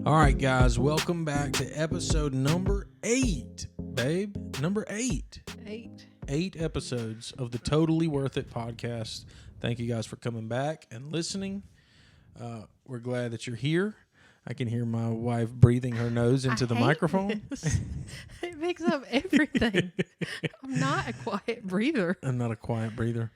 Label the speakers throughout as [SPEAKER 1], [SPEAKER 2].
[SPEAKER 1] All right, guys, welcome back to episode number 8, babe. Number 8. 8 episodes of the Totally Worth It podcast. Thank you guys for coming back and listening. We're glad that you're here. I can hear my wife breathing her nose into the microphone.
[SPEAKER 2] It picks up everything. I'm not a quiet breather.
[SPEAKER 1] I'm not a quiet breather.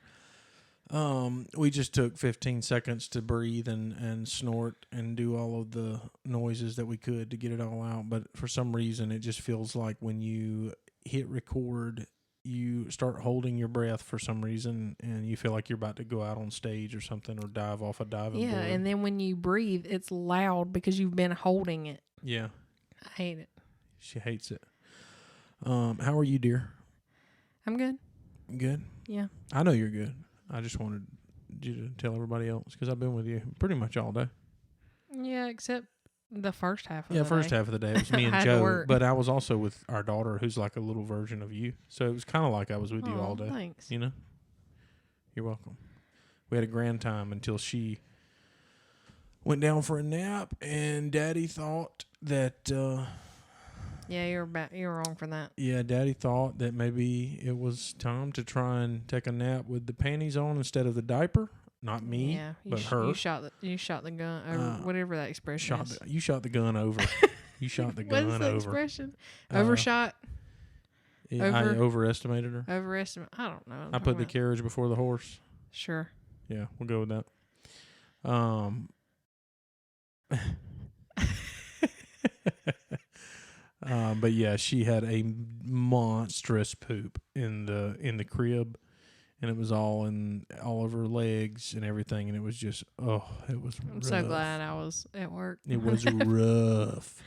[SPEAKER 1] We just took 15 seconds to breathe and snort and do all of the noises that we could to get it all out. But for some reason, it just feels like when you hit record, you start holding your breath for some reason, and you feel like you're about to go out on stage or something or dive off a diving board.
[SPEAKER 2] Yeah, and then when you breathe, it's loud because you've been holding it.
[SPEAKER 1] Yeah.
[SPEAKER 2] I hate it.
[SPEAKER 1] She hates it. How are you, dear?
[SPEAKER 2] I'm good.
[SPEAKER 1] Good?
[SPEAKER 2] Yeah.
[SPEAKER 1] I know you're good. I just wanted you to tell everybody else because I've been with you pretty much all day.
[SPEAKER 2] Yeah, except the first half of the day.
[SPEAKER 1] Yeah, first half of the day. It was me and Joe. But I was also with our daughter who's like a little version of you. So it was kind of like I was with you all day.
[SPEAKER 2] Thanks.
[SPEAKER 1] You know? You're welcome. We had a grand time until she went down for a nap and Daddy thought that...
[SPEAKER 2] Yeah, you're wrong for that.
[SPEAKER 1] Yeah, Daddy thought that maybe it was time to try and take a nap with the panties on instead of the diaper. Not me, but her.
[SPEAKER 2] You shot the gun over whatever that expression is.
[SPEAKER 1] You shot the gun over. You shot the gun over.
[SPEAKER 2] What's the expression? Overshot?
[SPEAKER 1] I overestimated her.
[SPEAKER 2] Overestimate? I don't know.
[SPEAKER 1] I put the carriage before the horse.
[SPEAKER 2] Sure.
[SPEAKER 1] Yeah, we'll go with that. But yeah, she had a monstrous poop in the crib, and it was all of her legs and everything, and it was just it was.
[SPEAKER 2] I'm so glad I was at work.
[SPEAKER 1] It was rough.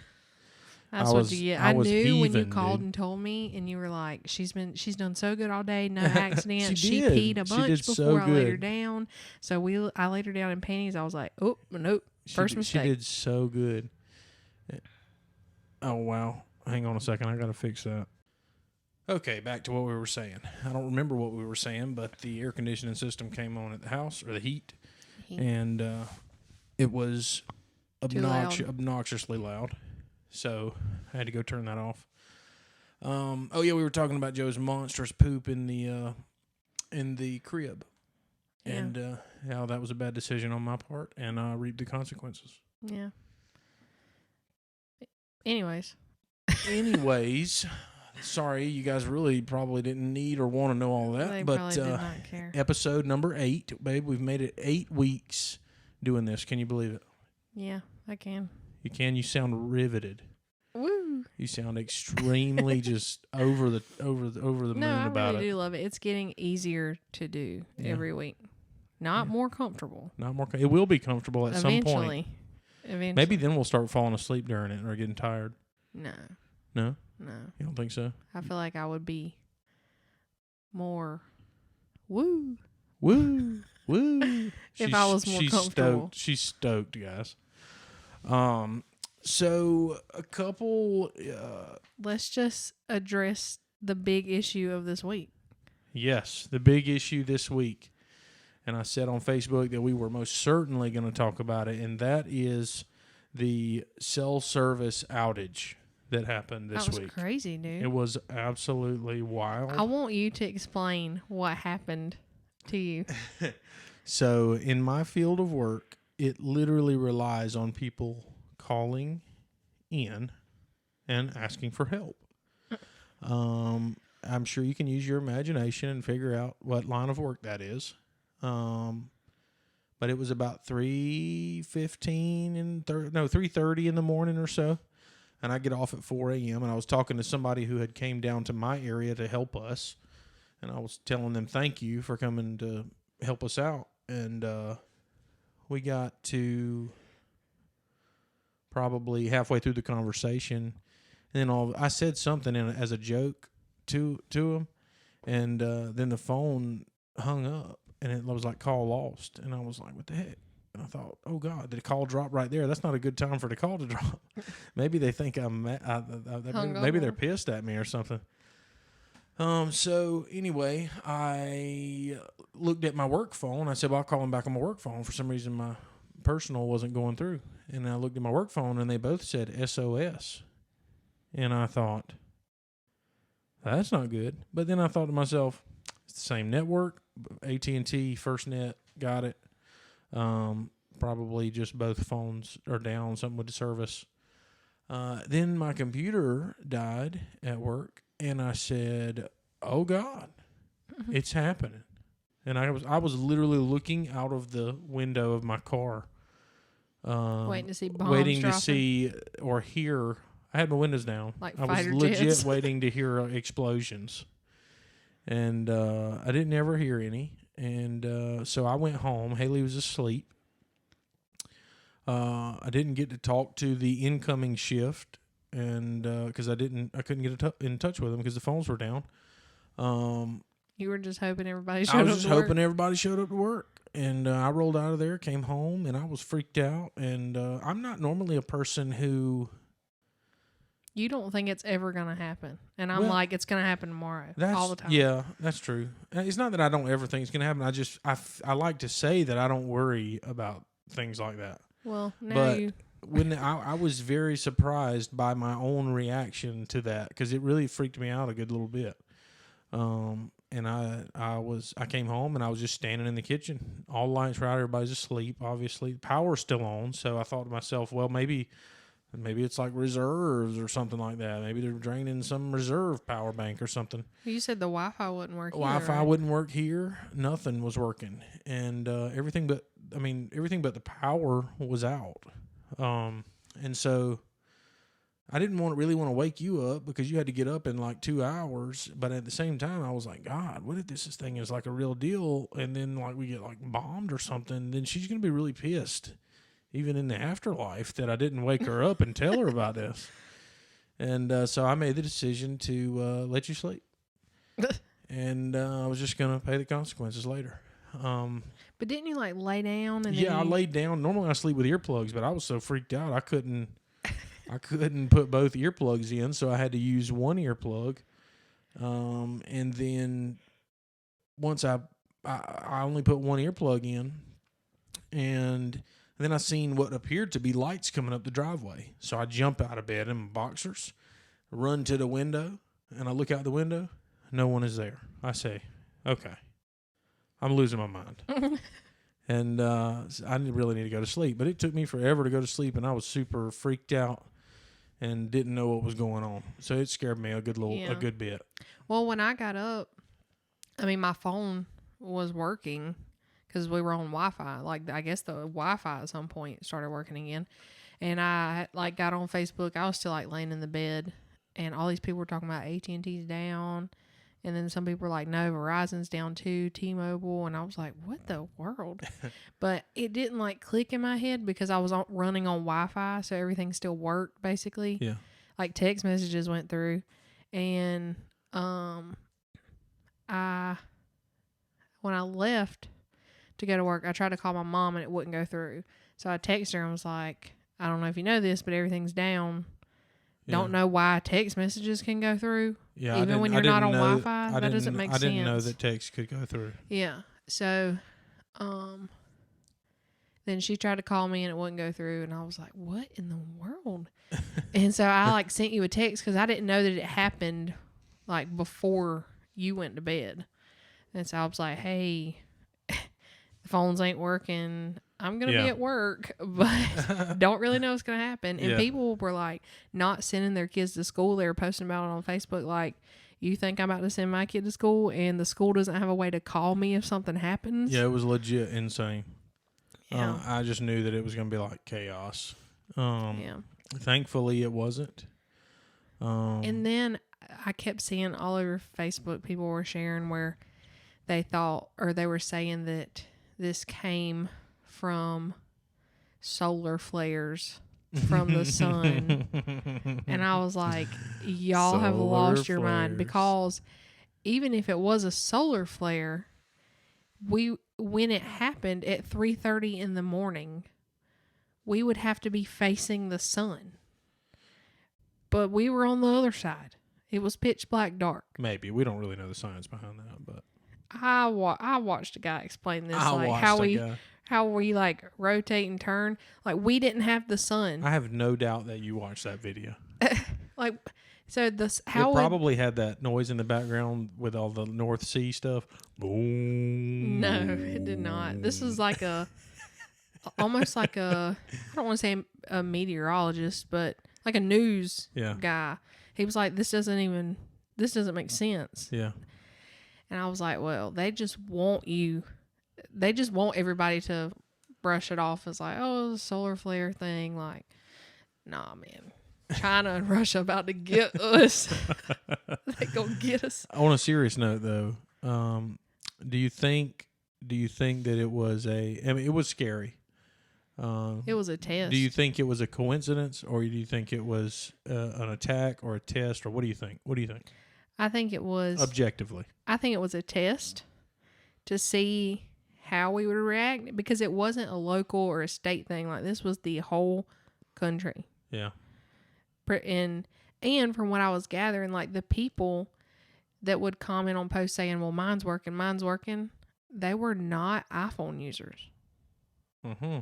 [SPEAKER 2] That's what you get. I knew when you called and told me, and you were like, "She's done so good all day, no accidents. she peed a bunch before I laid her down." So I laid her down in panties. I was like, "Oh nope, first mistake."
[SPEAKER 1] She did so good. Oh wow. Hang on a second. I got to fix that. Okay, back to what we were saying. I don't remember what we were saying, but the air conditioning system came on at the house, or the heat. And it was obnoxiously loud. So I had to go turn that off. We were talking about Joe's monstrous poop in the crib. Yeah. And how that was a bad decision on my part, and I reaped the consequences.
[SPEAKER 2] Yeah. Anyways,
[SPEAKER 1] sorry, you guys really probably didn't need or want to know all that.
[SPEAKER 2] They
[SPEAKER 1] but
[SPEAKER 2] probably did not care.
[SPEAKER 1] Episode number 8, babe, we've made it 8 weeks doing this. Can you believe it?
[SPEAKER 2] Yeah, I can.
[SPEAKER 1] You can. You sound riveted.
[SPEAKER 2] Woo!
[SPEAKER 1] You sound extremely just over the moon about it.
[SPEAKER 2] No, I really do love it. It's getting easier to do every week. Not more comfortable.
[SPEAKER 1] It will be comfortable at some point.
[SPEAKER 2] Eventually.
[SPEAKER 1] Maybe then we'll start falling asleep during it or getting tired.
[SPEAKER 2] No.
[SPEAKER 1] No?
[SPEAKER 2] No.
[SPEAKER 1] You don't think so?
[SPEAKER 2] I feel like I would be more woo. If I was more comfortable.
[SPEAKER 1] She's stoked, guys. So a couple...
[SPEAKER 2] Let's just address the big issue of this week. Yes,
[SPEAKER 1] the big issue this week. And I said on Facebook that we were most certainly going to talk about it, and that is the cell service outage that happened this week.
[SPEAKER 2] That was crazy, dude.
[SPEAKER 1] It was absolutely wild.
[SPEAKER 2] I want you to explain what happened to you.
[SPEAKER 1] So in my field of work, it literally relies on people calling in and asking for help. I'm sure you can use your imagination and figure out what line of work that is. But it was about 3:30 in the morning or so, and I get off at 4 a.m. and I was talking to somebody who had came down to my area to help us, and I was telling them thank you for coming to help us out, and we got to probably halfway through the conversation, and then I said something as a joke to him, and then the phone hung up. And it was like call lost. And I was like, what the heck? And I thought, oh, God, did the call drop right there? That's not a good time for the call to drop. Maybe they think I'm maybe they're pissed at me or something. So anyway, I looked at my work phone. I said, well, I'll call him back on my work phone. For some reason, my personal wasn't going through. and I looked at my work phone, and they both said SOS. And I thought, that's not good. But then I thought to myself, it's the same network. AT&T, FirstNet, got it. Probably just both phones are down, something with the service. Then my computer died at work, and I said, oh, God, it's happening. And I was literally looking out of the window of my car.
[SPEAKER 2] Waiting to see bombs
[SPEAKER 1] Waiting
[SPEAKER 2] dropping.
[SPEAKER 1] to see or hear. I had my windows down.
[SPEAKER 2] Like
[SPEAKER 1] I was
[SPEAKER 2] fighter
[SPEAKER 1] legit
[SPEAKER 2] jets.
[SPEAKER 1] waiting to hear explosions. And I didn't ever hear any. And so I went home. Haley was asleep. I didn't get to talk to the incoming shift, and because I couldn't get in touch with them because the phones were down.
[SPEAKER 2] You were just hoping everybody showed up.
[SPEAKER 1] I was just hoping everybody showed up to work, and I rolled out of there, came home, and I was freaked out. And I'm not normally a person who.
[SPEAKER 2] You don't think it's ever gonna happen, and I'm like, it's gonna happen tomorrow all the time.
[SPEAKER 1] Yeah, that's true. It's not that I don't ever think it's gonna happen. I like to say that I don't worry about things like that.
[SPEAKER 2] Well, now
[SPEAKER 1] but when I was very surprised by my own reaction to that because it really freaked me out a good little bit. And I came home and I was just standing in the kitchen. All lights were out, everybody's asleep. Obviously, the power's still on. So I thought to myself, well, maybe it's like reserves or something like that. Maybe they're draining some reserve power bank or something.
[SPEAKER 2] You said the Wi-Fi wouldn't work.
[SPEAKER 1] Wi-Fi wouldn't work here. Nothing was working, and everything but the power was out. And so I didn't really want to wake you up because you had to get up in like 2 hours. But at the same time, I was like, God, what if this thing is like a real deal, and then like we get like bombed or something? Then she's gonna be really pissed, even in the afterlife, that I didn't wake her up and tell her about this. And so I made the decision to let you sleep. And I was just going to pay the consequences later.
[SPEAKER 2] But didn't you like lay down? And
[SPEAKER 1] I laid down. Normally I sleep with earplugs, but I was so freaked out I couldn't put both earplugs in, so I had to use one earplug. And then once I only put one earplug in, and then I seen what appeared to be lights coming up the driveway. So I jump out of bed in my boxers, run to the window, and I look out the window. No one is there. I say, okay, I'm losing my mind. And I really need to go to sleep. But it took me forever to go to sleep, and I was super freaked out and didn't know what was going on. So it scared me a good bit.
[SPEAKER 2] Well, when I got up, my phone was working because we were on Wi-Fi. Like, I guess the Wi-Fi at some point started working again. And I got on Facebook. I was still laying in the bed, and all these people were talking about AT&T's down. And then some people were like, no, Verizon's down too, T-Mobile. And I was like, what the world? But it didn't click in my head because I was running on Wi-Fi. So everything still worked basically.
[SPEAKER 1] Yeah.
[SPEAKER 2] Text messages went through. And when I left to go to work, I tried to call my mom and it wouldn't go through. So I texted her and was like, I don't know if you know this, but everything's down. Yeah. Don't know why text messages can go through.
[SPEAKER 1] Yeah,
[SPEAKER 2] even when you're not on Wi-Fi. That doesn't make sense.
[SPEAKER 1] I didn't know that text could go through.
[SPEAKER 2] Yeah. So, then she tried to call me and it wouldn't go through, and I was like, "What in the world?" And so I sent you a text because I didn't know that it happened before you went to bed, and so I was like, "Hey, the phones ain't working. I'm going to be at work, but don't really know what's going to happen." And people were not sending their kids to school. They were posting about it on Facebook. You think I'm about to send my kid to school and the school doesn't have a way to call me if something happens?
[SPEAKER 1] Yeah, it was legit insane.
[SPEAKER 2] Yeah.
[SPEAKER 1] I just knew that it was going to be chaos. Thankfully it wasn't.
[SPEAKER 2] And then I kept seeing all over Facebook, people were sharing where they thought, or they were saying that this came from solar flares from the sun. And I was like, y'all have lost your mind, because even if it was a solar flare, when it happened at 3:30 in the morning, we would have to be facing the sun. But we were on the other side. It was pitch black dark.
[SPEAKER 1] Maybe. We don't really know the science behind that, but
[SPEAKER 2] I watched a guy explain this, how how we like rotate and turn. Like we didn't have the sun.
[SPEAKER 1] I have no doubt that you watched that video.
[SPEAKER 2] Like, so this
[SPEAKER 1] it probably had that noise in the background with all the North Sea stuff. Boom.
[SPEAKER 2] No, it did not. This is like almost like I don't want to say a meteorologist, but like a news guy. He was like, this doesn't make sense.
[SPEAKER 1] Yeah.
[SPEAKER 2] And I was like, well, they just want everybody to brush it off as like, oh, the solar flare thing. Like, nah, man. China and Russia about to get us. They gonna get us.
[SPEAKER 1] On a serious note, though, do you think that it was it was scary.
[SPEAKER 2] It was a test.
[SPEAKER 1] Do you think it was a coincidence, or do you think it was an attack or a test, or what do you think? What do you think?
[SPEAKER 2] I think it was
[SPEAKER 1] objectively.
[SPEAKER 2] I think it was a test to see how we would react, because it wasn't a local or a state thing. Like, this was the whole country.
[SPEAKER 1] Yeah.
[SPEAKER 2] And from what I was gathering, like, the people that would comment on posts saying, well, mine's working, they were not iPhone users.
[SPEAKER 1] Mm-hmm.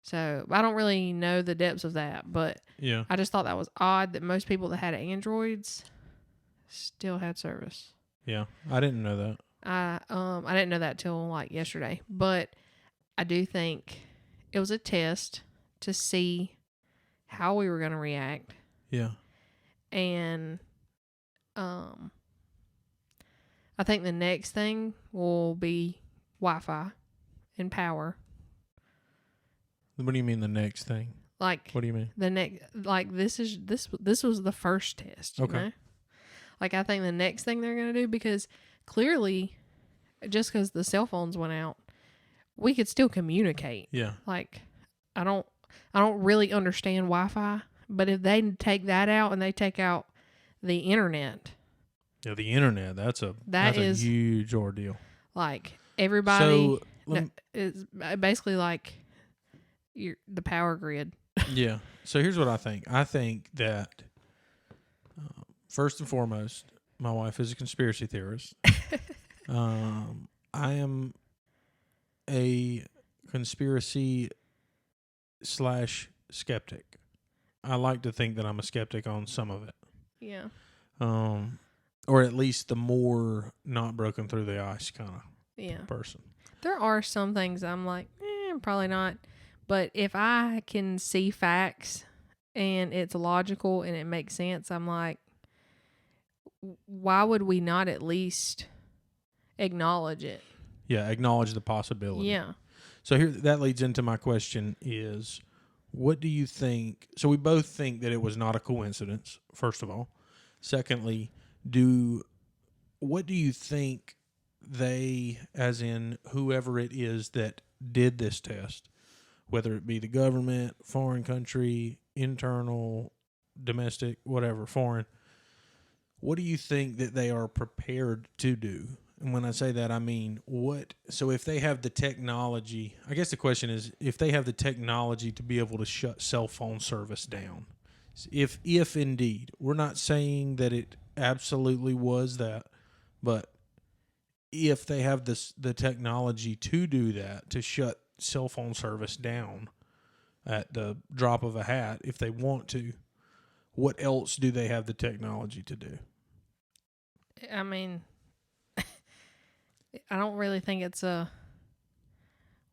[SPEAKER 2] So I don't really know the depths of that, but
[SPEAKER 1] yeah,
[SPEAKER 2] I just thought that was odd that most people that had Androids still had service.
[SPEAKER 1] Yeah, I didn't know that.
[SPEAKER 2] I didn't know that till like yesterday, but I do think it was a test to see how we were going to react.
[SPEAKER 1] Yeah.
[SPEAKER 2] And I think the next thing will be Wi-Fi and power.
[SPEAKER 1] What do you mean the next thing?
[SPEAKER 2] Like,
[SPEAKER 1] what do you mean?
[SPEAKER 2] The next, like, this was the first test. You know? Like, I think the next thing they're going to do, because clearly, just because the cell phones went out, we could still communicate.
[SPEAKER 1] Yeah.
[SPEAKER 2] Like, I don't really understand Wi-Fi, but if they take that out and they take out the internet.
[SPEAKER 1] Yeah, the internet, that's a huge ordeal.
[SPEAKER 2] Like, everybody is basically like the power grid.
[SPEAKER 1] Yeah. So here's what I think. I think that first and foremost, my wife is a conspiracy theorist. I am a conspiracy / skeptic. I like to think that I'm a skeptic on some of it.
[SPEAKER 2] Yeah.
[SPEAKER 1] Or at least the more not broken through the ice kind of person.
[SPEAKER 2] There are some things I'm like, probably not. But if I can see facts and it's logical and it makes sense, I'm like, why would we not at least acknowledge it?
[SPEAKER 1] Yeah, acknowledge the possibility.
[SPEAKER 2] Yeah.
[SPEAKER 1] So here, that leads into my question is, what do you think? So we both think that it was not a coincidence, first of all. Secondly, what do you think they, as in whoever it is that did this test, whether it be the government, foreign country, internal, domestic, whatever, foreign, what do you think that they are prepared to do? And when I say that, I mean so if they have the technology, I guess the question is, if they have the technology to be able to shut cell phone service down, if indeed, we're not saying that it absolutely was that, but if they have the technology to do that, to shut cell phone service down at the drop of a hat, if they want to, what else do they have the technology to do?
[SPEAKER 2] I mean, I don't really think it's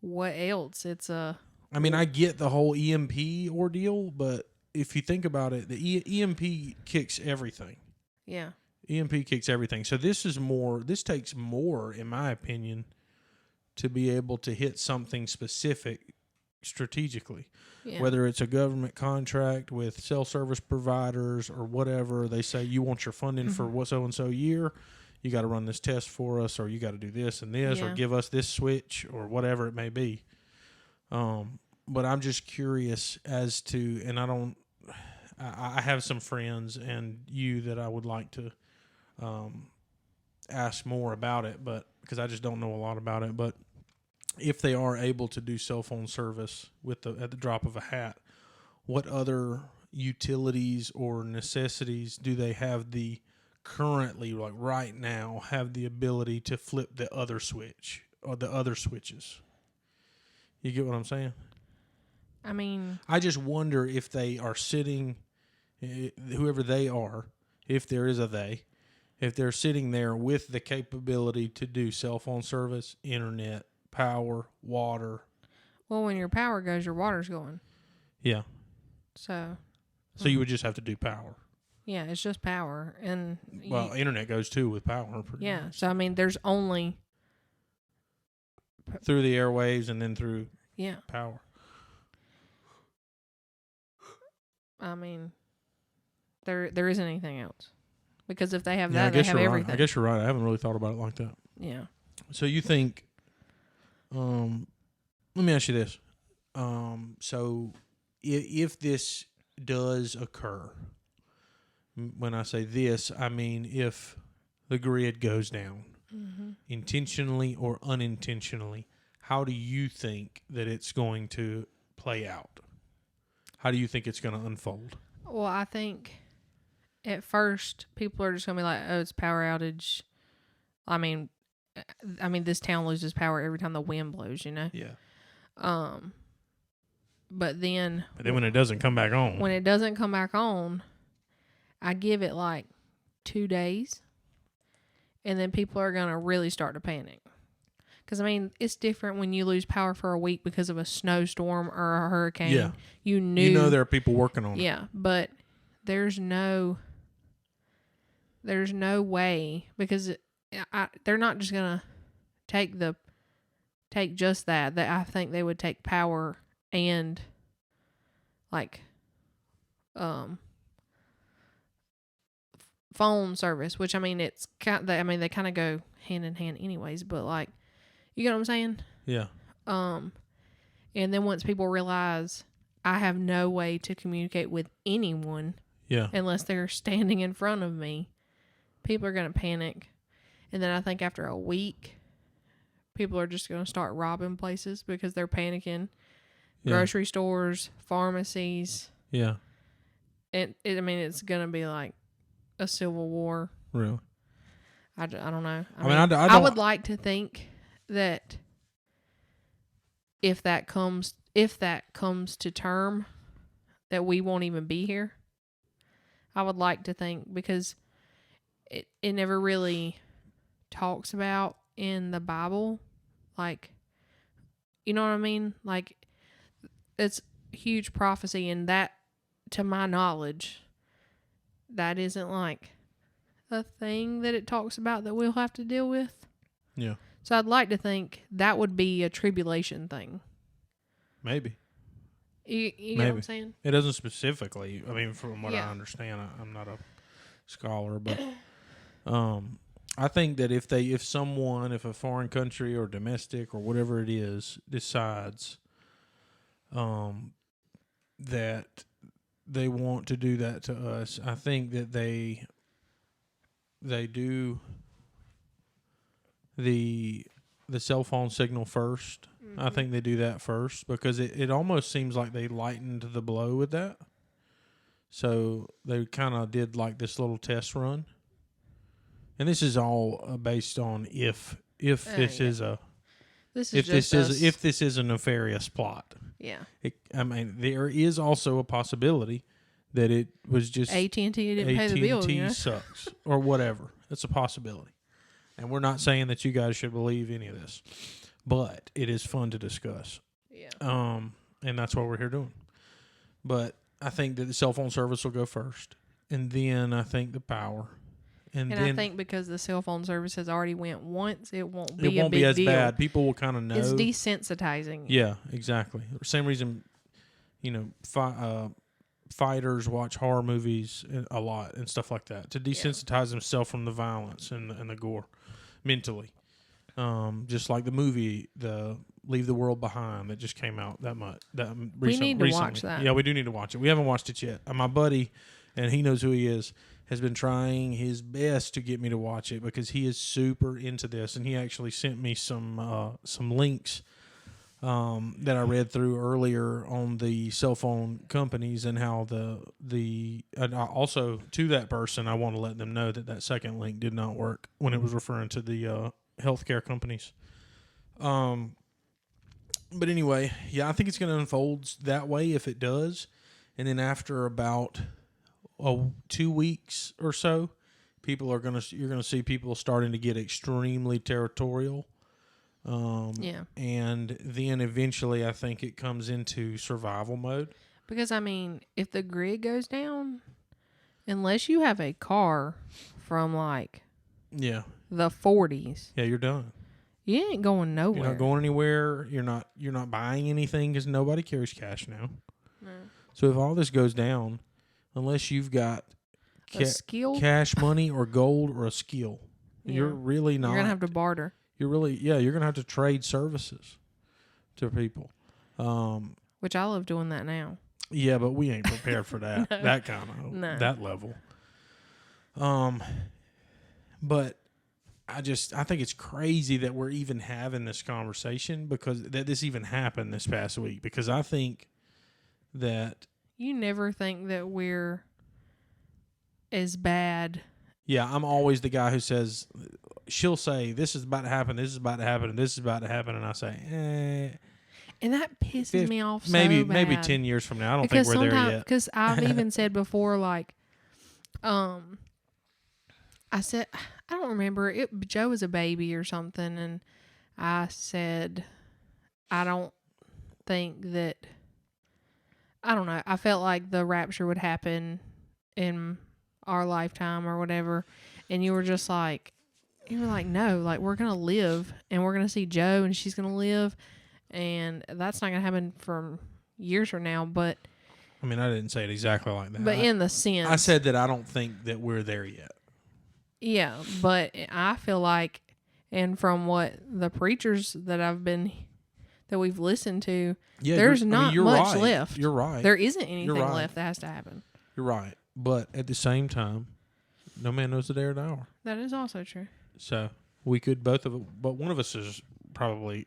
[SPEAKER 2] what else? It's I
[SPEAKER 1] mean, I get the whole EMP ordeal, but if you think about it, the EMP kicks everything.
[SPEAKER 2] Yeah.
[SPEAKER 1] EMP kicks everything. So this takes more, in my opinion, to be able to hit something specific strategically. Yeah. Whether it's a government contract with cell service providers or whatever, they say you want your funding for what so-and-so year, you got to run this test for us, or you got to do this and this, or give us this switch, or whatever it may be. But I'm just curious as to, and I have some friends and you that I would like to ask more about it, but because I just don't know a lot about it. But if they are able to do cell phone service at the drop of a hat, what other utilities or necessities do they have currently, like right now, have the ability to flip the other switch or the other switches? You get what I'm saying?
[SPEAKER 2] I mean,
[SPEAKER 1] I just wonder if they are sitting, whoever they are, if there is a they, if they're sitting there with the capability to do cell phone service, internet, power, water.
[SPEAKER 2] Well, when your power goes, your water's going.
[SPEAKER 1] Yeah.
[SPEAKER 2] So
[SPEAKER 1] you would just have to do power.
[SPEAKER 2] Yeah, it's just power. And
[SPEAKER 1] internet goes too with power.
[SPEAKER 2] Yeah.
[SPEAKER 1] Much.
[SPEAKER 2] So, I mean, there's only...
[SPEAKER 1] Through the airwaves and then through power.
[SPEAKER 2] I mean, there isn't anything else. Because if they have
[SPEAKER 1] I
[SPEAKER 2] that, they have everything.
[SPEAKER 1] Right. I guess you're right. I haven't really thought about it like that.
[SPEAKER 2] Yeah.
[SPEAKER 1] So you think... let me ask you this. So if this does occur, when I say this, I mean if the grid goes down, intentionally or unintentionally, how do you think that it's going to play out? How do you think it's going to unfold?
[SPEAKER 2] Well, I think at first people are just going to be like, oh, it's power outage. I mean, this town loses power every time the wind blows, you know?
[SPEAKER 1] Yeah.
[SPEAKER 2] But then
[SPEAKER 1] when it doesn't come back on.
[SPEAKER 2] When it doesn't come back on, I give it like 2 days. And then people are going to really start to panic. Because, I mean, it's different when you lose power for a week because of a snowstorm or a hurricane.
[SPEAKER 1] Yeah.
[SPEAKER 2] You
[SPEAKER 1] there are people working on it.
[SPEAKER 2] Yeah, but there's no way, because they're not just going to take just that. I think they would take power and, like, phone service, which, I mean, they kind of go hand in hand anyways, but, like, you get what I'm saying?
[SPEAKER 1] Yeah.
[SPEAKER 2] And then once people realize I have no way to communicate with anyone unless they're standing in front of me, people are going to panic. And then I think after a week, people are just going to start robbing places because they're panicking. Yeah. Grocery stores, pharmacies.
[SPEAKER 1] Yeah.
[SPEAKER 2] It's going to be like a civil war.
[SPEAKER 1] Really?
[SPEAKER 2] I don't know.
[SPEAKER 1] I
[SPEAKER 2] would like to think that if that comes to term, that we won't even be here. I would like to think, because it never really talks about in the Bible, like, you know what I mean? Like, it's huge prophecy, and that, to my knowledge, that isn't like a thing that it talks about that we'll have to deal with.
[SPEAKER 1] Yeah.
[SPEAKER 2] So I'd like to think that would be a tribulation thing.
[SPEAKER 1] Maybe.
[SPEAKER 2] You get what I'm saying?
[SPEAKER 1] It doesn't specifically. I mean, from what I understand, I'm not a scholar, but I think that if a foreign country or domestic or whatever it is decides that they want to do that to us, I think that they do the cell phone signal first. Mm-hmm. I think they do that first because it almost seems like they lightened the blow with that. So they kind of did like this little test run. And this is all based on if this is a nefarious plot.
[SPEAKER 2] Yeah.
[SPEAKER 1] There is also a possibility that it was just
[SPEAKER 2] AT&T didn't pay the bill.
[SPEAKER 1] AT&T sucks or whatever. It's a possibility. And we're not saying that you guys should believe any of this, but it is fun to discuss.
[SPEAKER 2] Yeah.
[SPEAKER 1] And that's what we're here doing. But I think that the cell phone service will go first, and then I think the power. And then,
[SPEAKER 2] I think because the cell phone service has already went once, it won't be
[SPEAKER 1] as bad. People will kind of know.
[SPEAKER 2] It's desensitizing.
[SPEAKER 1] Yeah, exactly. Same reason, fighters watch horror movies a lot and stuff like that to desensitize themselves from the violence and the gore mentally. Just like the movie, the Leave the World Behind, that just came out recently.
[SPEAKER 2] We need to watch that.
[SPEAKER 1] Yeah, we do need to watch it. We haven't watched it yet. My buddy, and he knows who he is, has been trying his best to get me to watch it because he is super into this, and he actually sent me some links that I read through earlier on the cell phone companies and how and also to that person, I want to let them know that second link did not work when it was referring to the healthcare companies. But anyway, yeah, I think it's going to unfold that way if it does. And then after about 2 weeks or so, you're going to see people starting to get extremely territorial. And then eventually I think it comes into survival mode.
[SPEAKER 2] Because, I mean, if the grid goes down, unless you have a car from like the 40s.
[SPEAKER 1] Yeah, you're done.
[SPEAKER 2] You ain't going nowhere.
[SPEAKER 1] You're not going anywhere. You're not buying anything because nobody carries cash now. No. So if all this goes down, unless you've got
[SPEAKER 2] a skill,
[SPEAKER 1] cash money or gold or a skill, you're really not.
[SPEAKER 2] You're going to have to barter.
[SPEAKER 1] You're going to have to trade services to people.
[SPEAKER 2] Which I love doing that now.
[SPEAKER 1] Yeah, but we ain't prepared for that. No. That kind of that level. But I think it's crazy that we're even having this conversation because that this even happened this past week. Because I think that
[SPEAKER 2] you never think that we're as bad.
[SPEAKER 1] Yeah, I'm always the guy who says she'll say this is about to happen, this is about to happen, and this is about to happen, and I say,
[SPEAKER 2] And that pisses me off so
[SPEAKER 1] bad.
[SPEAKER 2] Maybe
[SPEAKER 1] 10 years from now. I don't think we're there yet.
[SPEAKER 2] Because I've even said before, like, I said, I don't remember. Joe was a baby or something, and I said, I don't think that, I don't know. I felt like the rapture would happen in our lifetime or whatever. And you were just like, no, like, we're going to live, and we're going to see Joe, and she's going to live. And that's not going to happen for years from now, but...
[SPEAKER 1] I mean, I didn't say it exactly like that.
[SPEAKER 2] But in the sense...
[SPEAKER 1] I said that I don't think that we're there yet.
[SPEAKER 2] Yeah, but I feel like, and from what the preachers that we've listened to, there's not much left.
[SPEAKER 1] You're right.
[SPEAKER 2] There isn't anything left that has to happen.
[SPEAKER 1] You're right. But at the same time, no man knows the day or the hour.
[SPEAKER 2] That is also true.
[SPEAKER 1] So, we could but one of us is probably...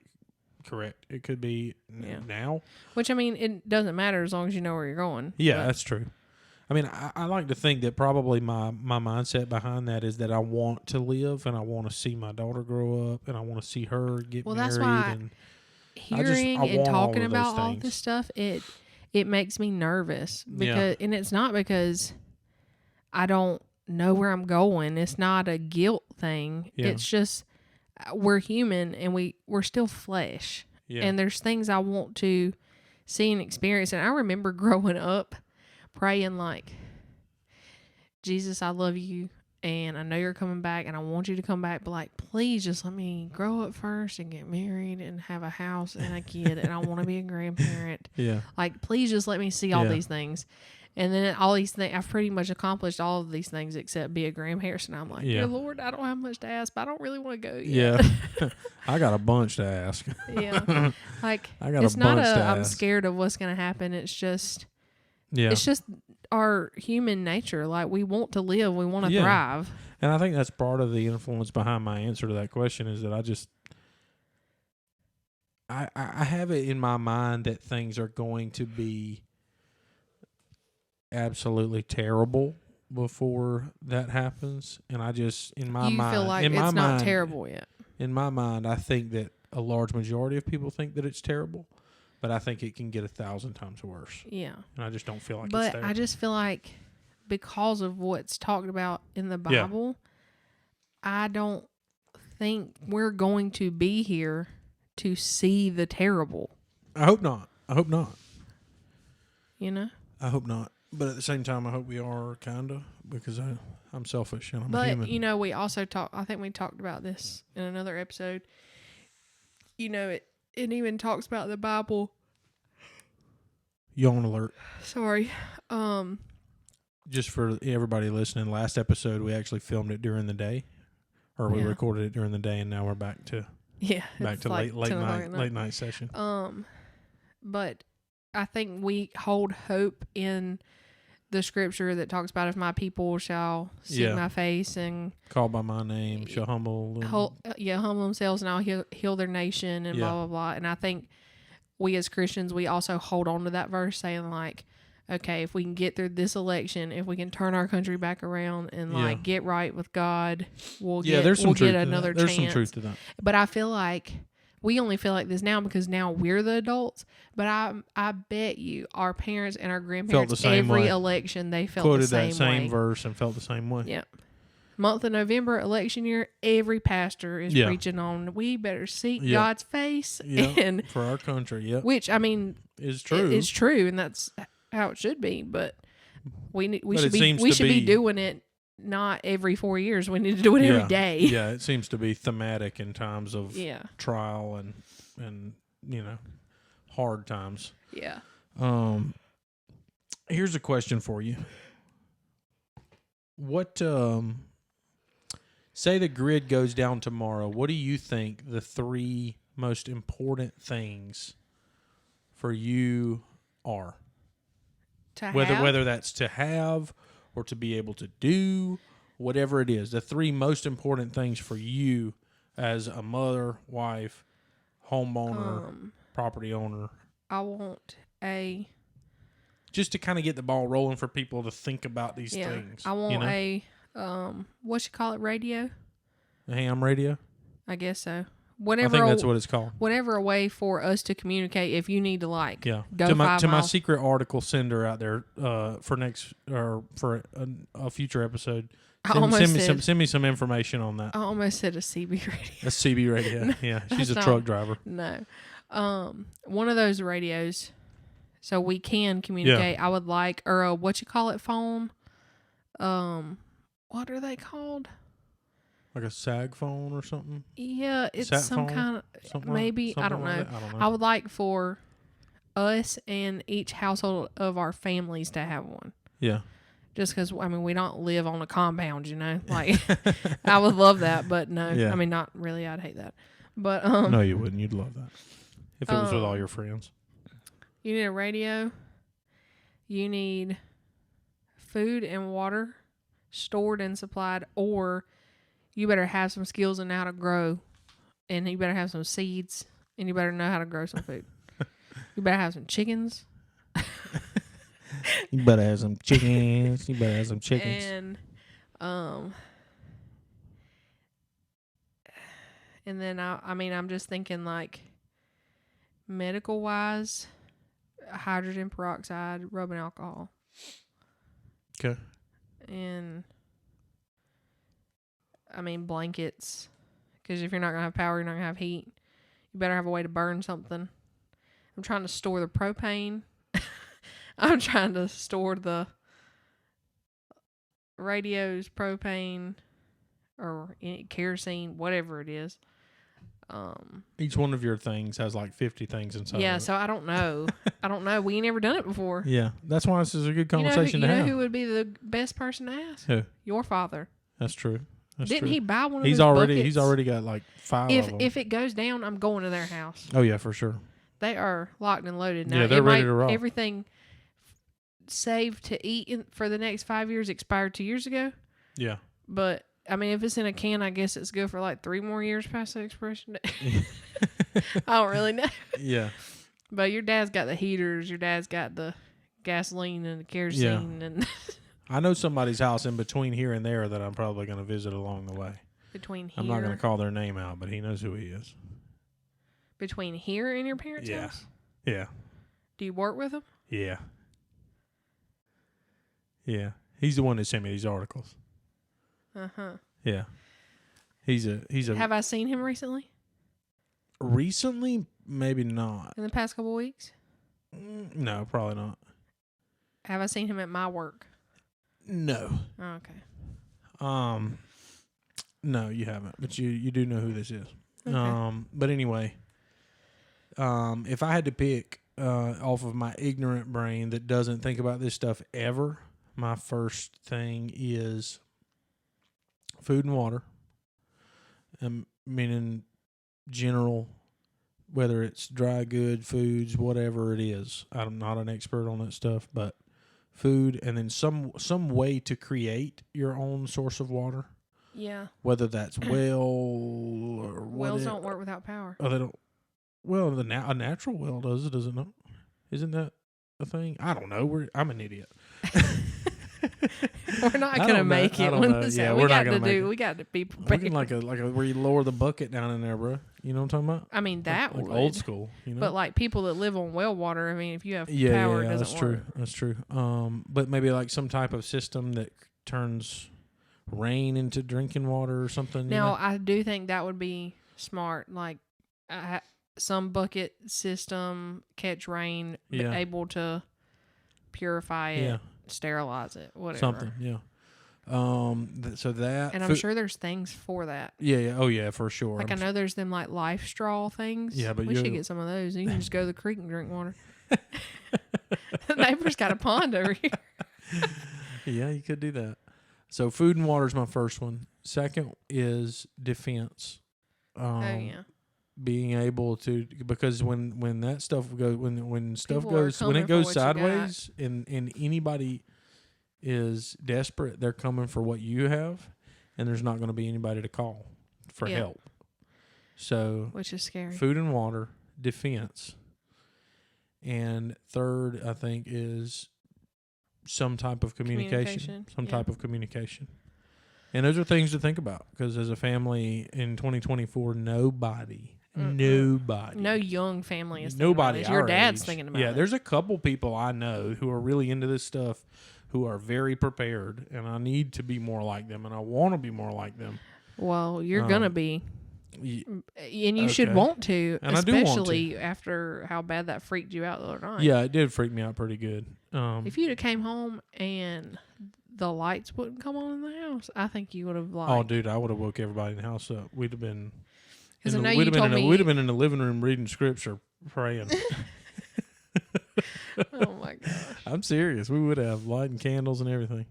[SPEAKER 1] correct. It could be now.
[SPEAKER 2] Which, I mean, it doesn't matter as long as you know where you're going.
[SPEAKER 1] Yeah, that's true. I mean, I like to think that probably my mindset behind that is that I want to live and I want to see my daughter grow up and I want to see her get married. That's why
[SPEAKER 2] hearing and talking about all this stuff, it makes me nervous. And it's not because I don't know where I'm going. It's not a guilt thing. Yeah. It's just... we're human and we're still flesh. Yeah. And there's things I want to see and experience. And I remember growing up praying like, Jesus, I love you. And I know you're coming back and I want you to come back. But like, please just let me grow up first and get married and have a house and a kid. And I want to be a grandparent.
[SPEAKER 1] Yeah.
[SPEAKER 2] Like, please just let me see all these things. And then all these things, I've pretty much accomplished all of these things except be a grandparent. And I'm like, dear Lord, I don't have much to ask, but I don't really want to go yet.
[SPEAKER 1] Yeah. I got a bunch to ask.
[SPEAKER 2] Yeah. Like, it's not I'm scared of what's going to happen. It's just, it's just our human nature. Like, we want to live. We want to thrive.
[SPEAKER 1] And I think that's part of the influence behind my answer to that question is that I have it in my mind that things are going to be absolutely terrible before that happens, and I just in my mind
[SPEAKER 2] feel like it's not terrible yet.
[SPEAKER 1] In my mind, I think that a large majority of people think that it's terrible, but I think it can get 1,000 times worse.
[SPEAKER 2] Yeah,
[SPEAKER 1] and I just don't feel like
[SPEAKER 2] it's
[SPEAKER 1] terrible.
[SPEAKER 2] But I just feel like because of what's talked about in the Bible, I don't think we're going to be here to see the terrible.
[SPEAKER 1] I hope not.
[SPEAKER 2] You know,
[SPEAKER 1] I hope not. But at the same time, I hope we are, kind of, because I'm selfish and I'm a human.
[SPEAKER 2] But, you know, we also I think we talked about this in another episode. You know, it even talks about the Bible.
[SPEAKER 1] Yawn alert.
[SPEAKER 2] Sorry.
[SPEAKER 1] Just for everybody listening, last episode, we actually filmed it during the day. Or we recorded it during the day, and now we're back to
[SPEAKER 2] like
[SPEAKER 1] late night session.
[SPEAKER 2] But I think we hold hope in the scripture that talks about if my people shall seek my face and
[SPEAKER 1] call by my name, shall humble
[SPEAKER 2] themselves, and I'll heal their nation and blah blah blah. And I think we as Christians, we also hold on to that verse, saying like, okay, if we can get through this election, if we can turn our country back around and like get right with God, we'll get another chance.
[SPEAKER 1] There's some truth to that.
[SPEAKER 2] But I feel like we only feel like this now because now we're the adults. But I bet you our parents and our grandparents, every election, they felt the same way.
[SPEAKER 1] Quoted that same verse and felt the same way.
[SPEAKER 2] Yep. Month of November, election year, every pastor is preaching on, we better seek God's face. And
[SPEAKER 1] for our country,
[SPEAKER 2] which, I mean,
[SPEAKER 1] is true.
[SPEAKER 2] It's true, and that's how it should be. But we should be doing it not every 4 years. We need to do it every day.
[SPEAKER 1] Yeah, it seems to be thematic in times of trial and hard times.
[SPEAKER 2] Yeah.
[SPEAKER 1] Here's a question for you. What say the grid goes down tomorrow, what do you think the 3 most important things for you are? Whether that's to have or to be able to do, whatever it is, the 3 most important things for you as a mother, wife, homeowner, property owner.
[SPEAKER 2] I want
[SPEAKER 1] just to kind of get the ball rolling for people to think about these things.
[SPEAKER 2] I want what you call it, radio?
[SPEAKER 1] A ham radio?
[SPEAKER 2] I guess so.
[SPEAKER 1] I think that's what it's called.
[SPEAKER 2] Whatever a way for us to communicate if you need to go
[SPEAKER 1] to
[SPEAKER 2] 5 miles.
[SPEAKER 1] My secret article sender out there for next or for a future episode. Send me some information on that.
[SPEAKER 2] I almost said a CB radio.
[SPEAKER 1] A CB radio. Yeah, she's a truck driver.
[SPEAKER 2] No, one of those radios, so we can communicate. I would like, or a what you call it phone. What are they called?
[SPEAKER 1] Like a SAG phone or something?
[SPEAKER 2] Yeah, it's some kind of, maybe, I don't know. I would like for us and each household of our families to have one.
[SPEAKER 1] Yeah.
[SPEAKER 2] Just because, I mean, we don't live on a compound, Like, I would love that, but no. Yeah. I mean, not really. I'd hate that. But
[SPEAKER 1] no, you wouldn't. You'd love that. If it was with all your friends.
[SPEAKER 2] You need a radio. You need food and water stored and supplied, or you better have some skills in how to grow, and you better have some seeds, and you better know how to grow some food. You better have some chickens.
[SPEAKER 1] You better have some chickens.
[SPEAKER 2] And then I'm just thinking like medical wise, hydrogen peroxide, rubbing alcohol.
[SPEAKER 1] Okay.
[SPEAKER 2] And blankets, because if you're not going to have power, you're not going to have heat. You better have a way to burn something. I'm trying to store the propane. I'm trying to store the radios, propane, or kerosene, whatever it is.
[SPEAKER 1] Each one of your things has like 50 things inside.
[SPEAKER 2] Yeah, so I don't know. We ain't never done it before.
[SPEAKER 1] Yeah, that's why this is a good conversation to have.
[SPEAKER 2] You know who would be the best person to ask?
[SPEAKER 1] Who?
[SPEAKER 2] Your father.
[SPEAKER 1] That's true.
[SPEAKER 2] Didn't he buy one of those buckets?
[SPEAKER 1] He's already got like 5 of them.
[SPEAKER 2] If it goes down, I'm going to their house.
[SPEAKER 1] Oh, yeah, for sure.
[SPEAKER 2] They are locked and loaded now.
[SPEAKER 1] Yeah, they're ready to roll.
[SPEAKER 2] Everything saved to eat for the next 5 years expired 2 years ago.
[SPEAKER 1] Yeah.
[SPEAKER 2] But, I mean, if it's in a can, I guess it's good for like 3 more years past the expiration date. I don't really know.
[SPEAKER 1] Yeah.
[SPEAKER 2] But your dad's got the heaters. Your dad's got the gasoline and the kerosene.
[SPEAKER 1] Yeah.
[SPEAKER 2] And
[SPEAKER 1] I know somebody's house in between here and there that I'm probably going to visit along the way.
[SPEAKER 2] Between here?
[SPEAKER 1] I'm not going to call their name out, but he knows who he is.
[SPEAKER 2] Between here and your parents' house?
[SPEAKER 1] Yeah.
[SPEAKER 2] Do you work with him?
[SPEAKER 1] Yeah. Yeah. He's the one that sent me these articles.
[SPEAKER 2] Uh-huh.
[SPEAKER 1] Yeah. He's a
[SPEAKER 2] Have I seen him recently?
[SPEAKER 1] Recently? Maybe not.
[SPEAKER 2] In the past couple weeks?
[SPEAKER 1] No, probably not.
[SPEAKER 2] Have I seen him at my work?
[SPEAKER 1] No.
[SPEAKER 2] Oh, okay.
[SPEAKER 1] No, you haven't, but you do know who this is.
[SPEAKER 2] Okay.
[SPEAKER 1] But anyway, if I had to pick off of my ignorant brain that doesn't think about this stuff ever, my first thing is food and water. Meaning general, whether it's dry good foods, whatever it is. I'm not an expert on that stuff, but food, and then some way to create your own source of water.
[SPEAKER 2] Yeah.
[SPEAKER 1] Whether that's well or
[SPEAKER 2] wells don't work without power.
[SPEAKER 1] Oh, they don't. Well, a natural well does it not? Isn't that a thing? I don't know. I'm an idiot.
[SPEAKER 2] We're not gonna make it. When this
[SPEAKER 1] we're not gonna make it.
[SPEAKER 2] We got to be prepared.
[SPEAKER 1] Like where you lower the bucket down in there, bro. You know what I'm talking about?
[SPEAKER 2] I mean that
[SPEAKER 1] like
[SPEAKER 2] would.
[SPEAKER 1] Old school. You know?
[SPEAKER 2] But like people that live on well water, I mean, if you have power, it doesn't work.
[SPEAKER 1] That's true. But maybe like some type of system that turns rain into drinking water or something.
[SPEAKER 2] Now, I do think that would be smart. Like some bucket system catch rain, able to purify it, sterilize it, whatever.
[SPEAKER 1] Something, yeah. So that,
[SPEAKER 2] and I'm sure there's things for that.
[SPEAKER 1] Yeah. Oh yeah, for sure.
[SPEAKER 2] Like I know there's them like life straw things.
[SPEAKER 1] Yeah, but
[SPEAKER 2] we should get some of those. You can just go to the creek and drink water. The neighbor's got a pond over here.
[SPEAKER 1] Yeah, you could do that. So food and water is my first one. Second is defense. Being able to, because when that stuff goes, when it goes sideways and anybody is desperate, they're coming for what you have, and there's not going to be anybody to call for help. So,
[SPEAKER 2] which is scary.
[SPEAKER 1] Food and water, defense, and third, I think, is some type of communication. Type of communication. And those are things to think about, because as a family in 2024, nobody, no
[SPEAKER 2] young family is
[SPEAKER 1] nobody.
[SPEAKER 2] Thinking about your dad's thinking about it.
[SPEAKER 1] Yeah, there's a couple people I know who are really into this stuff, who are very prepared, and I need to be more like them, and I want to be more like them.
[SPEAKER 2] Well, you're gonna be, and you should want to, and especially after how bad that freaked you out the other night.
[SPEAKER 1] Yeah, it did freak me out pretty good.
[SPEAKER 2] If you'd have came home and the lights wouldn't come on in the house, I think you would have like.
[SPEAKER 1] Oh, dude, I would have woke everybody in the house up. We'd have been.
[SPEAKER 2] Because I know you told me
[SPEAKER 1] we'd have been in the living room reading scripture, praying.
[SPEAKER 2] Oh my gosh!
[SPEAKER 1] I'm serious. We would have lighting candles and everything.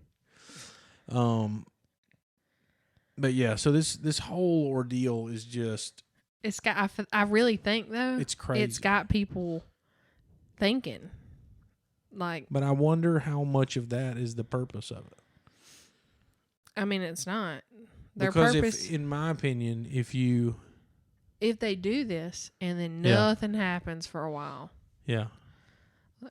[SPEAKER 1] But yeah, so this whole ordeal is just.
[SPEAKER 2] It's got. I really think though.
[SPEAKER 1] It's crazy.
[SPEAKER 2] It's got people thinking. Like.
[SPEAKER 1] But I wonder how much of that is the purpose of it.
[SPEAKER 2] I mean, it's not. Their
[SPEAKER 1] because
[SPEAKER 2] purpose.
[SPEAKER 1] In my opinion, if
[SPEAKER 2] they do this and then nothing happens for a while.
[SPEAKER 1] Yeah.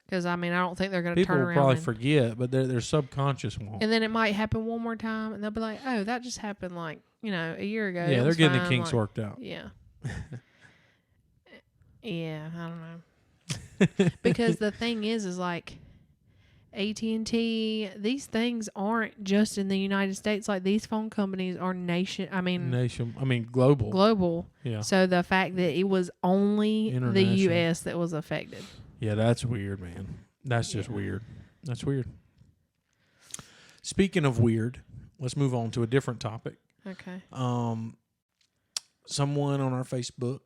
[SPEAKER 2] Because, I mean, I don't think they're going to turn around.
[SPEAKER 1] People will probably forget, but their subconscious won't.
[SPEAKER 2] And then it might happen one more time, and they'll be like, oh, that just happened, like, a year ago.
[SPEAKER 1] Yeah, they're getting the kinks worked out.
[SPEAKER 2] Yeah. Yeah, I don't know. Because the thing is like, AT&T, these things aren't just in the United States. Like, these phone companies are
[SPEAKER 1] global.
[SPEAKER 2] Global.
[SPEAKER 1] Yeah.
[SPEAKER 2] So the fact that it was only the U.S. that was affected.
[SPEAKER 1] Yeah, that's weird, man. That's just weird. That's weird. Speaking of weird, let's move on to a different topic.
[SPEAKER 2] Okay.
[SPEAKER 1] Someone on our Facebook